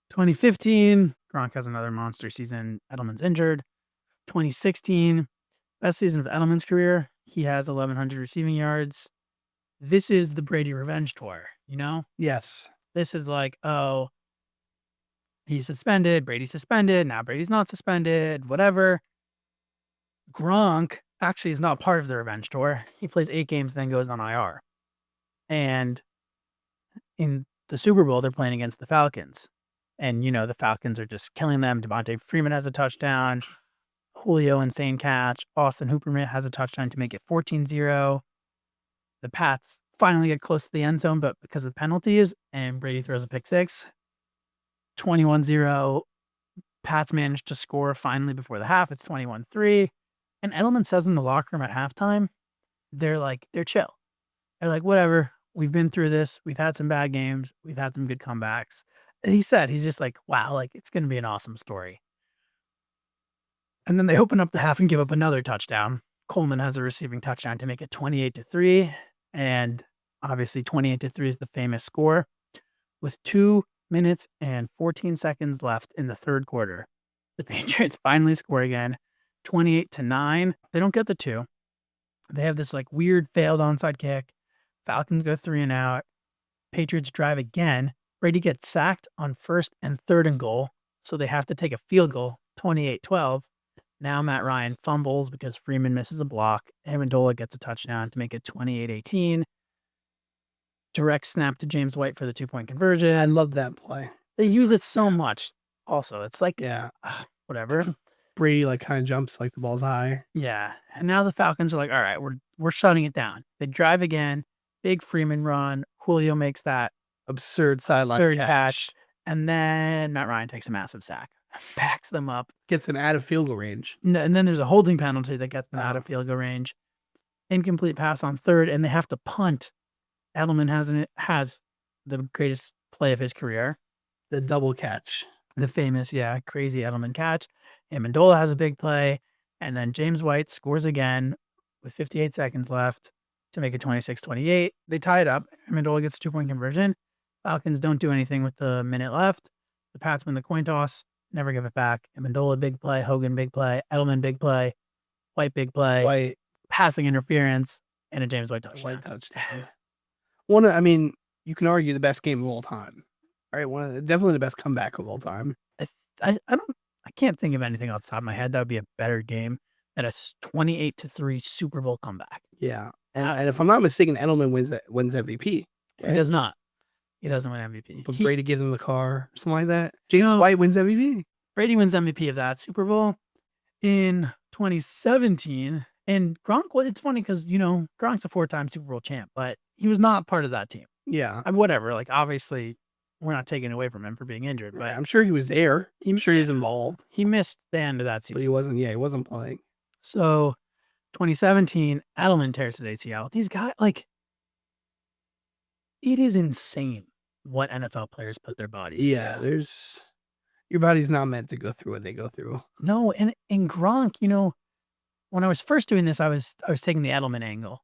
2015, Gronk has another monster season. Edelman's injured. 2016, best season of Edelman's career. He has 1,100 receiving yards. This is the Brady revenge tour, Yes. This is like, oh, he's suspended, Brady's suspended, now Brady's not suspended, whatever. Gronk actually is not part of the revenge tour. He plays 8 games, then goes on IR. And in the Super Bowl, they're playing against the Falcons. And, the Falcons are just killing them. Devontae Freeman has a touchdown. Julio, insane catch. Austin Hooper has a touchdown to make it 14-0. The Pats finally get close to the end zone, but because of penalties, and Brady throws a pick six. 21-0. Pats managed to score finally before the half. It's 21-3. And Edelman says in the locker room at halftime, they're chill. They're like, whatever. We've been through this. We've had some bad games. We've had some good comebacks. And he said, he's just like, wow, it's going to be an awesome story. And then they open up the half and give up another touchdown. Coleman has a receiving touchdown to make it 28-3. And obviously 28-3 is the famous score. With 2 minutes and 14 seconds left in the third quarter, the Patriots finally score again, 28-9. They don't get the 2. They have this weird failed onside kick. Falcons go 3 and out. Patriots drive again. Brady gets sacked on 1st and 3rd and goal, so they have to take a field goal, 28-12. Now Matt Ryan fumbles because Freeman misses a block. Amendola gets a touchdown to make it 28-18. Direct snap to James White for the 2-point conversion. I love that play. They use it so much. Also, it's like, Yeah. whatever. Brady like kind of jumps like the ball's high. Yeah. And now the Falcons are like, all right, we're shutting it down. They drive again. Big Freeman run. Julio makes that Absurd sideline third catch. And then Matt Ryan takes a massive sack. Backs them up. Gets an out of field goal range. And then there's a holding penalty that gets them out of field goal range. Incomplete pass on 3rd, and they have to punt. Edelman has the greatest play of his career. The double catch. The famous, crazy Edelman catch. Amendola has a big play. And then James White scores again with 58 seconds left to make it 26-28. They tie it up. Amendola gets a 2-point conversion. Falcons don't do anything with the minute left. The Pats win the coin toss. Never give it back. Amendola, big play. Hogan, big play. Edelman, big play. White, big play. White. Passing interference. And a James White touchdown. White touchdown. You can argue the best game of all time. All right, definitely the best comeback of all time. I can't think of anything off the top of my head that would be a better game than a 28-3 Super Bowl comeback. Yeah, and if I'm not mistaken, Edelman wins MVP. Right? He does not. He doesn't win MVP. But Brady gives him the car, something like that. James White wins MVP. Brady wins MVP of that Super Bowl in 2017. And Gronk, it's funny because, Gronk's a 4-time Super Bowl champ, but he was not part of that team. Yeah. Whatever. Like, obviously, we're not taking away from him for being injured, but I'm sure he was there. I'm sure he was involved. He missed the end of that season. But he wasn't playing. So, 2017, Edelman tears his ACL. These guys, it is insane what NFL players put their bodies through. Yeah, your body's not meant to go through what they go through. No, and Gronk, when I was first doing this, I was taking the Edelman angle.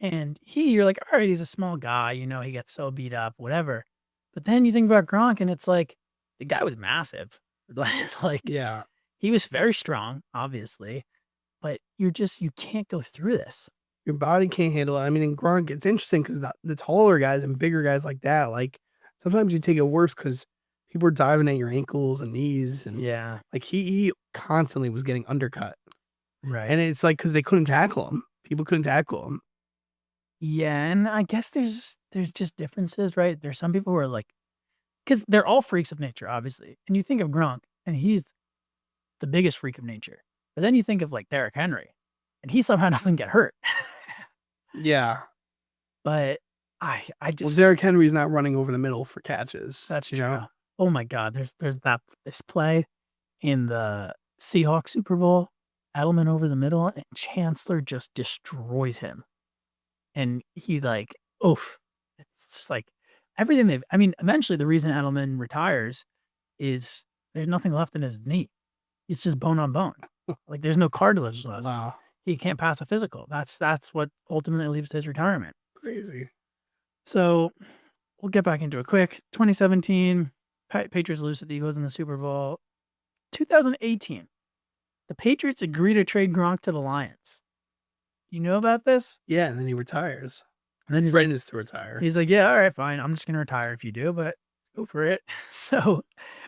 And you're like, all right, he's a small guy, he gets so beat up, whatever. But then you think about Gronk and it's like, the guy was massive. Yeah. He was very strong, obviously, but you can't go through this. Your body can't handle it. In Gronk, it's interesting because the taller guys and bigger guys like that, sometimes you take it worse because people are diving at your ankles and knees. And he constantly was getting undercut. Right. And it's because they couldn't tackle him. People couldn't tackle him. Yeah, and I guess there's just differences, right? There's some people who are because they're all freaks of nature, obviously. And you think of Gronk, and he's the biggest freak of nature. But then you think of Derrick Henry, and he somehow doesn't get hurt. Yeah. But I just... Derrick Henry's not running over the middle for catches. That's true. Oh my God, there's this play in the Seahawks Super Bowl, Edelman over the middle, and Chancellor just destroys him. And he oof. It's just everything eventually the reason Edelman retires is there's nothing left in his knee. It's just bone on bone. There's no cartilage left. Wow. He can't pass a physical. That's what ultimately leads to his retirement. Crazy. So we'll get back into it quick. 2017, Patriots lose to the Eagles in the Super Bowl. 2018, the Patriots agree to trade Gronk to the Lions. You know about this? Yeah, and then he retires. And then he's readiness to retire. He's like, yeah, all right, fine. I'm just going to retire if you do, but go for it. So,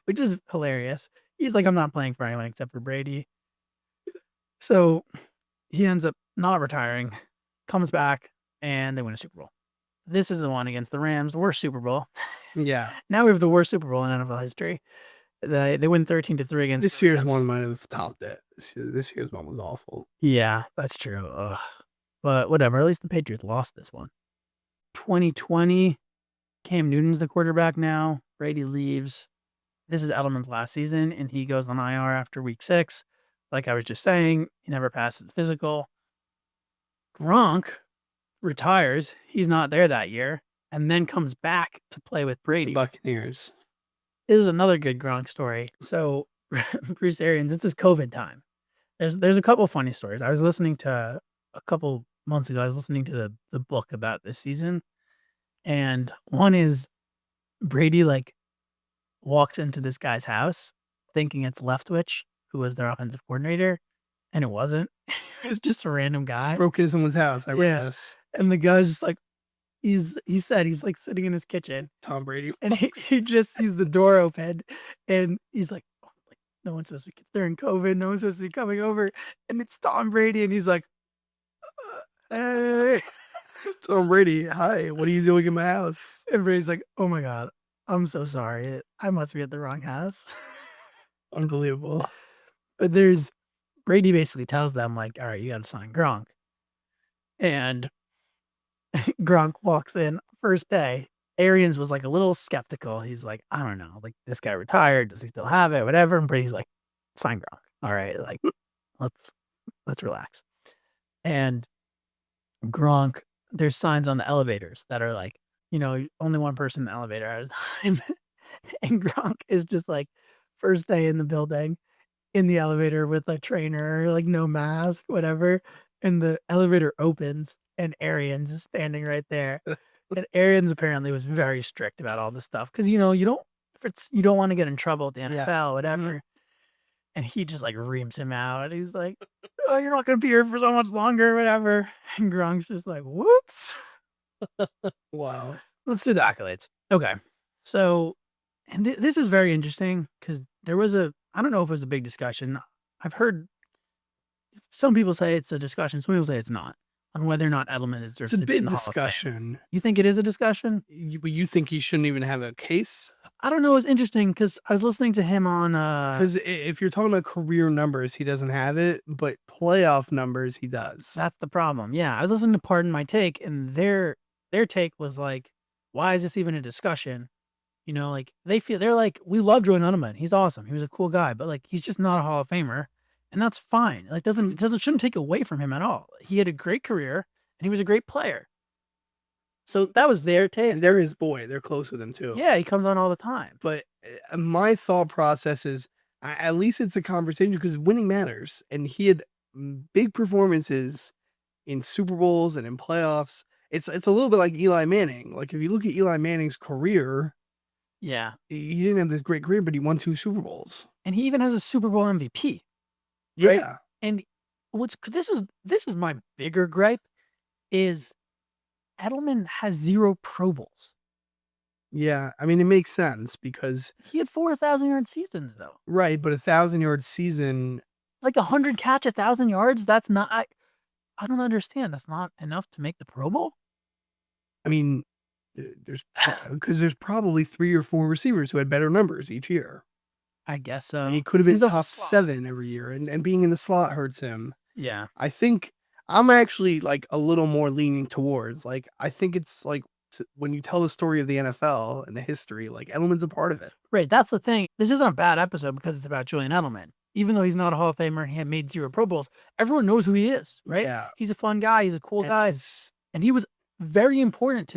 which is hilarious. He's like, I'm not playing for anyone except for Brady. So he ends up not retiring, comes back, and they win a Super Bowl. This is the one against the Rams, the worst Super Bowl. Yeah. Now we have the worst Super Bowl in NFL history. They win 13-3 against this year's one might have topped it. This year's one was awful. Yeah, that's true. Ugh. But whatever, at least the Patriots lost this one. 2020, Cam Newton's the quarterback now. Brady leaves. This is Edelman's last season, and he goes on IR after week 6. Like I was just saying, he never passes physical. Gronk retires. He's not there that year, and then comes back to play with Brady. The Buccaneers. This is another good Gronk story. So, Bruce Arians, it's this COVID time. There's a couple funny stories. I was listening to a couple months ago. I was listening to the book about this season, and one is Brady walks into this guy's house thinking it's Leftwich, who was their offensive coordinator, and it wasn't. It was just a random guy. Broke into someone's house. I read this. And the guy's just he said he's like sitting in his kitchen Tom Brady. and he just sees the door open and he's like, oh, like no one's supposed to be during COVID, no one's supposed to be coming over, and it's Tom Brady and he's like, hey. Tom Brady, hi, what are you doing in my house? And Brady's like, oh my God, I'm so sorry. I must be at the wrong house. Unbelievable. But Brady basically tells them like, all right, you got to sign Gronk. And Gronk walks in first day. Arians was like a little skeptical. He's like, I don't know, like this guy retired. Does he still have it? Whatever. And Brady's like, sign Gronk. All right, like let's relax. And Gronk, there's signs on the elevators that are like, only one person in the elevator at a time. And Gronk is just like first day in the building in the elevator with a trainer, like no mask, whatever. And the elevator opens and Arians is standing right there. And Arians apparently was very strict about all this stuff. Cause you don't want to get in trouble at the NFL, whatever. And he just like reams him out. He's like, oh, you're not going to be here for so much longer, whatever. And Gronk's just like, whoops. Wow. Let's do the accolades. Okay. So, and this is very interesting because there was I don't know if it was a big discussion. I've heard some people say it's a discussion. Some people say it's not on whether or not Edelman is. It's a big discussion. You think it is a discussion? But you think he shouldn't even have a case? I don't know. It's interesting because I was listening to him on. Because if you're talking about career numbers, he doesn't have it, but playoff numbers, he does. That's the problem. Yeah, I was listening to Pardon My Take, and their take was like, why is this even a discussion? Like they're like, we love Julian Edelman. He's awesome. He was a cool guy, but like he's just not a Hall of Famer, and that's fine. Like shouldn't take away from him at all. He had a great career, and he was a great player. So that was their take. And they're his boy. They're close with him too. Yeah, he comes on all the time. But my thought process is, at least it's a conversation because winning matters, and he had big performances in Super Bowls and in playoffs. It's a little bit like Eli Manning. Like if you look at Eli Manning's career. Yeah. He didn't have this great career, but he won 2 Super Bowls. And he even has a Super Bowl MVP. Yeah. Right? And this is my bigger gripe is Edelman has 0 Pro Bowls. Yeah. I mean, it makes sense because he had 4 1,000-yard seasons though. Right. But 1,000-yard season. Like 100 catch, 1,000 yards. That's not, I don't understand. That's not enough to make the Pro Bowl. I mean, there's probably 3 or 4 receivers who had better numbers each year. I guess so. And he could have been top 7 every year, and being in the slot hurts him. Yeah. I think I'm actually like a little more leaning towards like I think it's like when you tell the story of the NFL and the history, like Edelman's a part of it. Right. That's the thing. This isn't a bad episode because it's about Julian Edelman. Even though he's not a Hall of Famer and he had made 0 Pro Bowls, everyone knows who he is, right? Yeah. He's a fun guy. He's a cool guy. And he was very important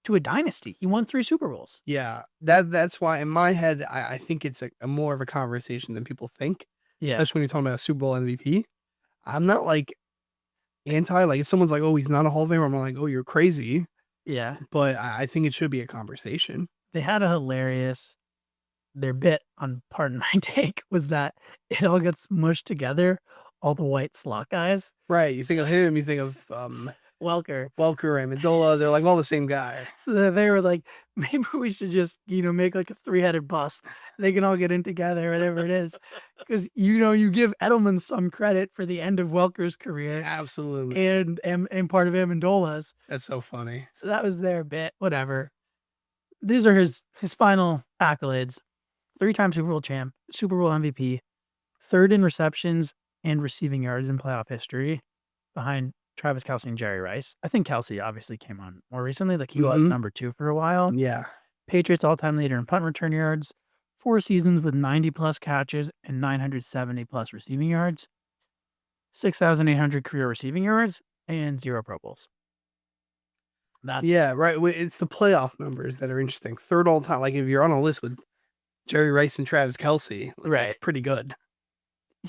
to a dynasty. He won 3 Super Bowls. Yeah, that's why in my head, I think it's a more of a conversation than people think. Yeah. Especially when you're talking about a Super Bowl MVP. I'm not like like if someone's like, oh, he's not a Hall of Famer, I'm not like, oh, you're crazy. Yeah. But I think it should be a conversation. They had their bit on Pardon My Take was that it all gets mushed together, all the white slot guys. Right. You think of him, you think of Welker, Amendola, they're like all the same guy. So they were like, maybe we should just, make like a 3-headed bust. They can all get in together, whatever it is. Because, you give Edelman some credit for the end of Welker's career. Absolutely. And part of Amendola's. That's so funny. So that was their bit, whatever. These are his final accolades. 3-time Super Bowl champ, Super Bowl MVP, 3rd in receptions and receiving yards in playoff history behind Travis Kelce and Jerry Rice. I think Kelce obviously came on more recently. Like he was number 2 for a while. Yeah. Patriots all-time leader in punt return yards. 4 seasons with 90-plus catches and 970-plus receiving yards. 6,800 career receiving yards and 0 Pro Bowls. Yeah, right. It's the playoff numbers that are interesting. 3rd all time. Like if you're on a list with Jerry Rice and Travis Kelce, right, it's pretty good.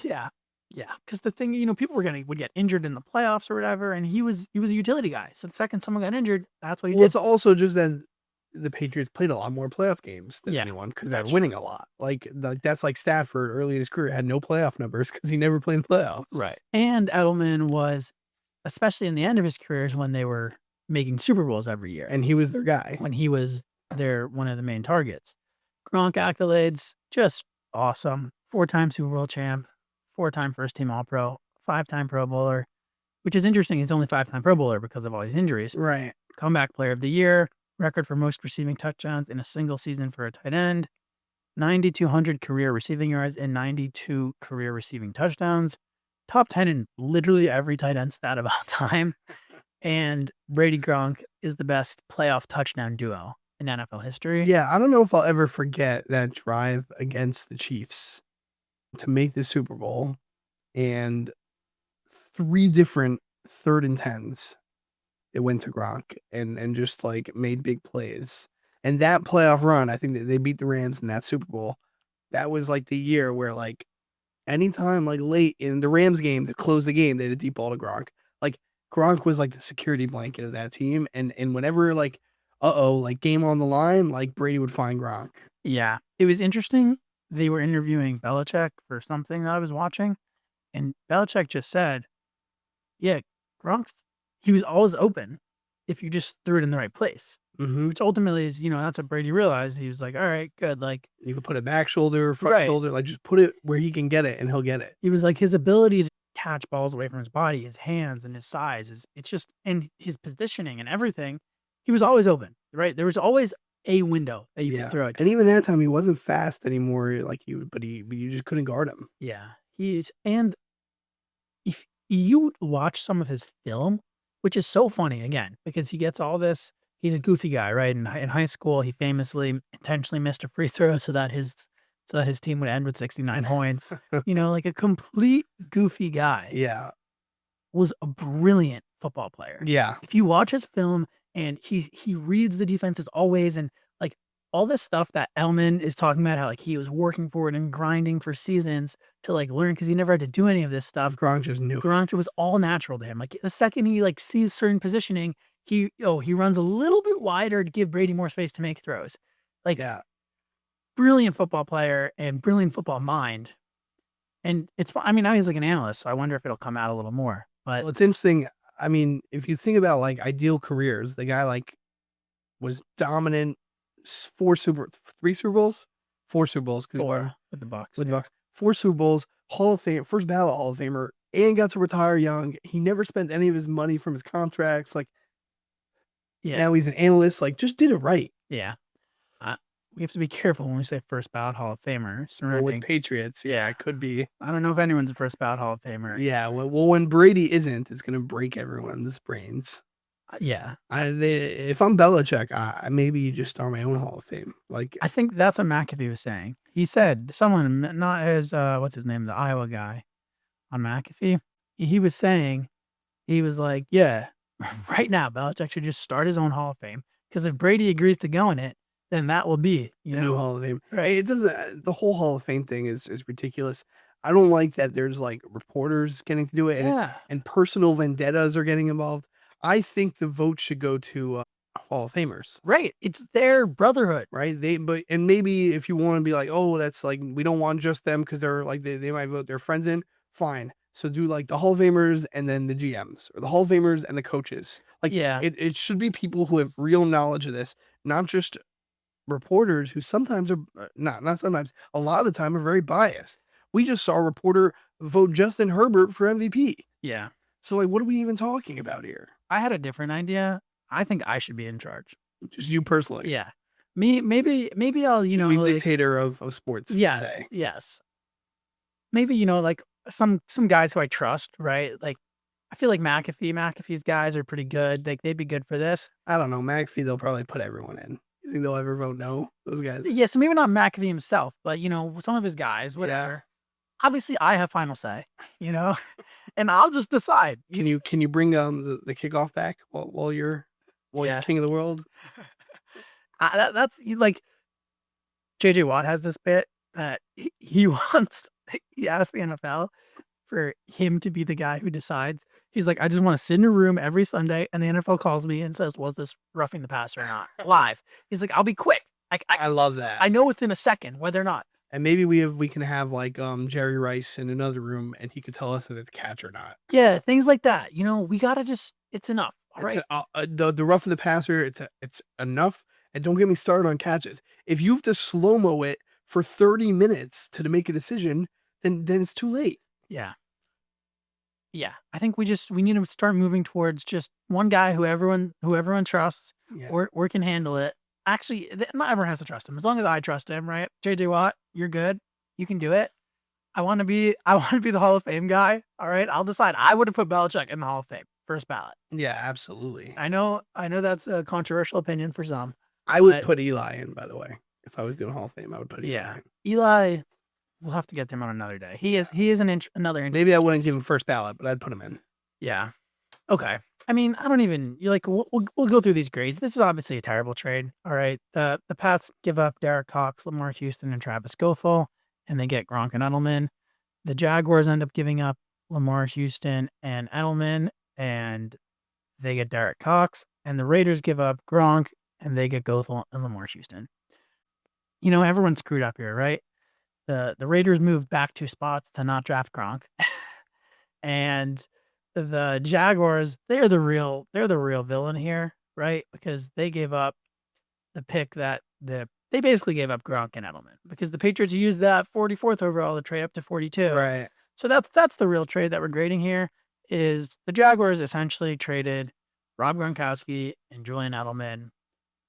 Yeah. Yeah, because the thing, people would get injured in the playoffs or whatever, and he was a utility guy. So the second someone got injured, that's what he did. It's also just that the Patriots played a lot more playoff games than anyone because they're winning a lot. Like that's like Stafford early in his career had no playoff numbers because he never played in playoffs. Right. And Edelman was, especially in the end of his careers when they were making Super Bowls every year And he was their guy. when he was one of the main targets. Gronk accolades, just awesome. 4-time Super Bowl champ, 4-time first team All Pro, 5-time Pro Bowler, which is interesting. He's only 5-time Pro Bowler because of all these injuries. Right. Comeback player of the year, record for most receiving touchdowns in a single season for a tight end, 9,200 career receiving yards and 92 career receiving touchdowns, top 10 in literally every tight end stat of all time. And Brady Gronk is the best playoff touchdown duo in NFL history. Yeah, I don't know if I'll ever forget that drive against the Chiefs to make the Super Bowl and 3 different 3rd and 10s. It went to Gronk and just like made big plays. And that playoff run, I think that they beat the Rams in that Super Bowl. That was like the year where like anytime like late in the Rams game to close the game, they had a deep ball to Gronk. Like Gronk was like the security blanket of that team. And whenever like, like game on the line, like Brady would find Gronk. Yeah. It was interesting. They were interviewing Belichick for something that I was watching. And Belichick just said, yeah, he was always open if you just threw it in the right place. Mm-hmm. Which ultimately is, that's what Brady realized. He was like, all right, good. Like, you can put it back shoulder, front Right. shoulder, like just put it where he can get it and he'll get it. he was like, his ability to catch balls away from his body, his hands and his size it's just, and his positioning and everything. He was always open, right? There was always a window that you could throw it to. And even that time he wasn't fast anymore, like but you just couldn't guard him. Yeah. And if you watch some of his film, which is so funny again, because he gets all this, he's a goofy guy, right? In high school, he famously intentionally missed a free throw so that his team would end with 69 points. Like a complete goofy guy. Yeah. Was a brilliant football player. Yeah. If you watch his film and he reads the defenses always, and like all this stuff that Edelman is talking about, how like he was working for it and grinding for seasons to like learn because he never had to do any of this stuff. Gronk just knew. Gronk was all natural to him. Like the second he like sees certain positioning, he runs a little bit wider to give Brady more space to make throws. Like, Yeah. Brilliant football player and brilliant football mind. And now he's like an analyst, so I wonder if it'll come out a little more. But Well, it's interesting. I mean, if you think about like ideal careers, the guy like was dominant. 4 Super Bowls, 4 with the Bucks. 4 Super Bowls, Hall of Fame, first ballot Hall of Famer, and got to retire young. He never spent any of his money from his contracts. Like, now he's an analyst. Like, just did it right. Yeah. We have to be careful when we say first ballot Hall of Famer. With Patriots, yeah, it could be. I don't know if anyone's a first ballot Hall of Famer. Yeah, well, when Brady isn't, it's gonna break everyone's brains. Yeah. If I'm Belichick, maybe you just start my own Hall of Fame. Like, I think that's what McAfee was saying. He said, someone, not as, what's his name, the Iowa guy on McAfee, he was saying, he was like, yeah, right now, Belichick should just start his own Hall of Fame. Because if Brady agrees to go in it, then that will be, new Hall of Fame. Right. It doesn't. The whole Hall of Fame thing is ridiculous. I don't like that there's like reporters getting to do it, and personal vendettas are getting involved. I think the vote should go to Hall of Famers. Right. It's their brotherhood. Right. And maybe if you want to be like, oh, that's like, we don't want just them because they're like, they might vote their friends in. Fine. So do like the Hall of Famers and then the GMs, or the Hall of Famers and the coaches. Like, it should be people who have real knowledge of this, not just reporters who sometimes are not sometimes, a lot of the time are very biased. We just saw a reporter vote Justin Herbert for MVP. Yeah. So like, what are we even talking about here? I had a different idea. I think I should be in charge. Just you personally. Yeah. Maybe I'll, dictator of sports. Yes. Today. Yes. Maybe, like some guys who I trust, right? Like, I feel like McAfee's guys are pretty good. Like, they'd be good for this. I don't know. McAfee, they'll probably put everyone in. You think they'll ever vote no? Those guys? Yeah, so maybe not McAfee himself, but, some of his guys, whatever. Yeah. Obviously, I have final say, and I'll just decide. Can you bring the kickoff back while you're king of the world? That's like JJ Watt has this bit that he asked the NFL for him to be the guy who decides. He's like, I just want to sit in a room every Sunday, and the NFL calls me and says, was this roughing the passer or not? Live. He's like, I'll be quick. I love that. I know within a second whether or not. And maybe we can have like Jerry Rice in another room, and he could tell us if it's catch or not. Yeah, things like that. We gotta it's enough. All right. The roughing the passer, it's enough. And don't get me started on catches. If you have to slow-mo it for 30 minutes to make a decision, then it's too late. Yeah. Yeah. I think we need to start moving towards just one guy who everyone trusts Yeah. or can handle it. Actually, not everyone has to trust him. As long as I trust him, right? JJ Watt, you're good. You can do it. I want to be the Hall of Fame guy. All right. I'll decide. I would have put Belichick in the Hall of Fame. First ballot. Yeah, absolutely. I know that's a controversial opinion for some. I would put Eli in, by the way. If I was doing Hall of Fame, I would put Eli in. Eli, we'll have to get to him on another day. He is another Maybe I wouldn't give him first ballot, but I'd put him in. Yeah. Okay. I mean, I don't even we'll go through these grades. This is obviously a terrible trade. All right. The Pats give up Derek Cox, Lamar Houston, and Travis Goffel, and they get Gronk and Edelman. The Jaguars end up giving up Lamar Houston and Edelman, and they get Derek Cox. And the Raiders give up Gronk, and they get Goffel and Lamar Houston. Everyone's screwed up here, right? The Raiders moved back 2 spots to not draft Gronk. And the Jaguars, they're the real villain here, right? Because they gave up the pick they basically gave up Gronk and Edelman because the Patriots used that 44th overall to trade up to 42. Right. So that's the real trade that we're grading here is the Jaguars essentially traded Rob Gronkowski and Julian Edelman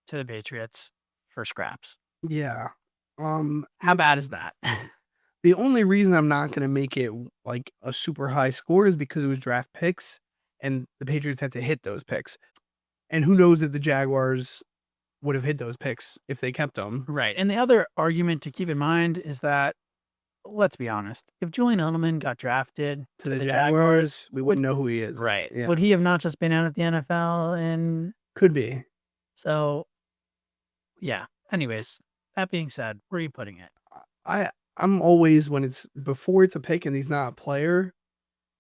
to the Patriots for scraps. Yeah. How bad is that? The only reason I'm not going to make it like a super high score is because it was draft picks and the Patriots had to hit those picks. And who knows if the Jaguars would have hit those picks if they kept them. Right. And the other argument to keep in mind is that, let's be honest, if Julian Edelman got drafted to the Jaguars, we wouldn't know who he is. Right. Yeah. Would he have not just been out at the NFL and could be. So yeah. Anyways, that being said, where are you putting it? I'm always before it's a pick and he's not a player,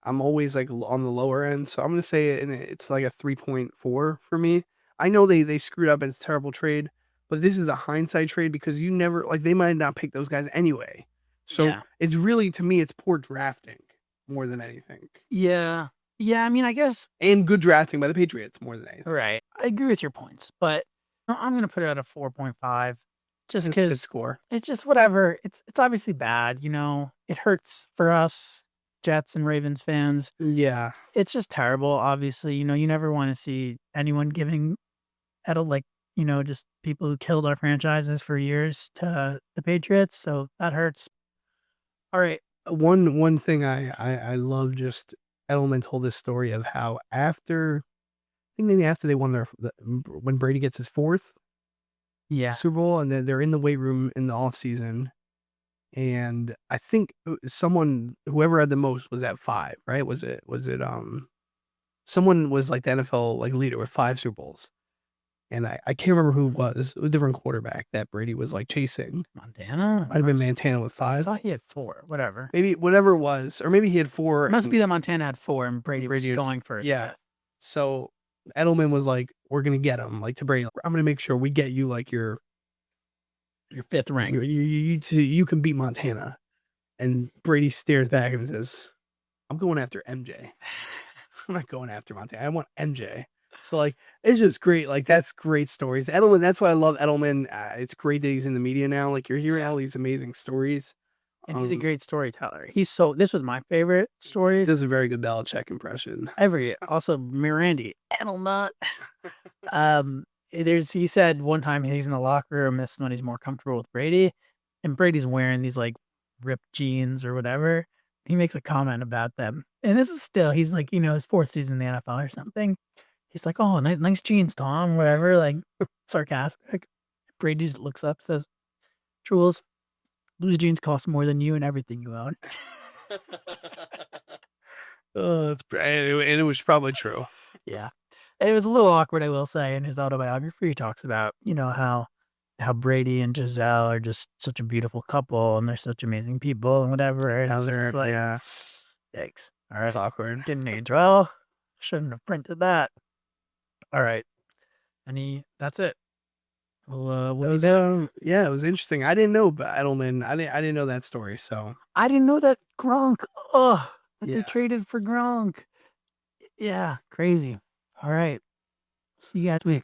I'm always like on the lower end. So I'm going to say it's like a 3.4 for me. I know they screwed up and it's a terrible trade, but this is a hindsight trade because you never they might not pick those guys anyway. So it's really, to me, it's poor drafting more than anything. Yeah. Yeah. I mean, I guess. And good drafting by the Patriots more than anything. Right. I agree with your points, but I'm going to put it at a 4.5 just because good score. It's just whatever. It's obviously bad. It hurts for us Jets and Ravens fans. Yeah. It's just terrible. Obviously, you never want to see anyone giving just people who killed our franchises for years to the Patriots. So that hurts. All right. One thing I love, just Edelman told this story of how after they won when Brady gets his 4th Super Bowl, and then they're in the weight room in the off season, and I think whoever had the most was at 5, right? Was it someone was like the NFL leader with 5 Super Bowls. And I can't remember who it was. A different quarterback that Brady was chasing. Montana? Might have been Montana with 5. I thought he had 4. Whatever. Maybe whatever it was. Or maybe he had 4. It must be that Montana had 4 and Brady was going first. Yeah. So Edelman was like, we're going to get him. To Brady, I'm going to make sure we get you your 5th ring. You can beat Montana. And Brady stares back and says, I'm going after MJ. I'm not going after Montana. I want MJ. So it's just great. That's great stories. Edelman, that's why I love Edelman. It's great that he's in the media now. You're hearing all these amazing stories. And he's a great storyteller. This was my favorite story. He does a very good Belichick impression. Also Mirandy. Edelman. He said one time he's in the locker room, this is when he's more comfortable with Brady. And Brady's wearing these ripped jeans or whatever. He makes a comment about them. And this is still, he's his 4th season in the NFL or something. He's like, oh, nice jeans, Tom, whatever, sarcastic. Brady just looks up, says, Jules, blue jeans cost more than you and everything you own. Oh, and it was probably true. Yeah. And it was a little awkward, I will say, in his autobiography. He talks about, how Brady and Giselle are just such a beautiful couple and they're such amazing people and whatever. And I was Yeah. Yikes. All right. It's awkward. Didn't age well. Shouldn't have printed that. All right. That's it. It was interesting. I didn't know about Edelman. I didn't know that story. So I didn't know that Gronk. They traded for Gronk. Yeah, crazy. All right. See you guys week.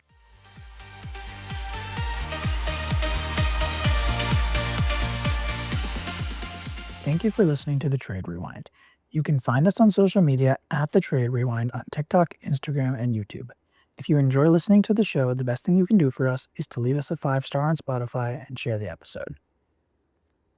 Thank you for listening to The Trade Rewind. You can find us on social media at The Trade Rewind on TikTok, Instagram, and YouTube. If you enjoy listening to the show, the best thing you can do for us is to leave us a 5-star on Spotify and share the episode.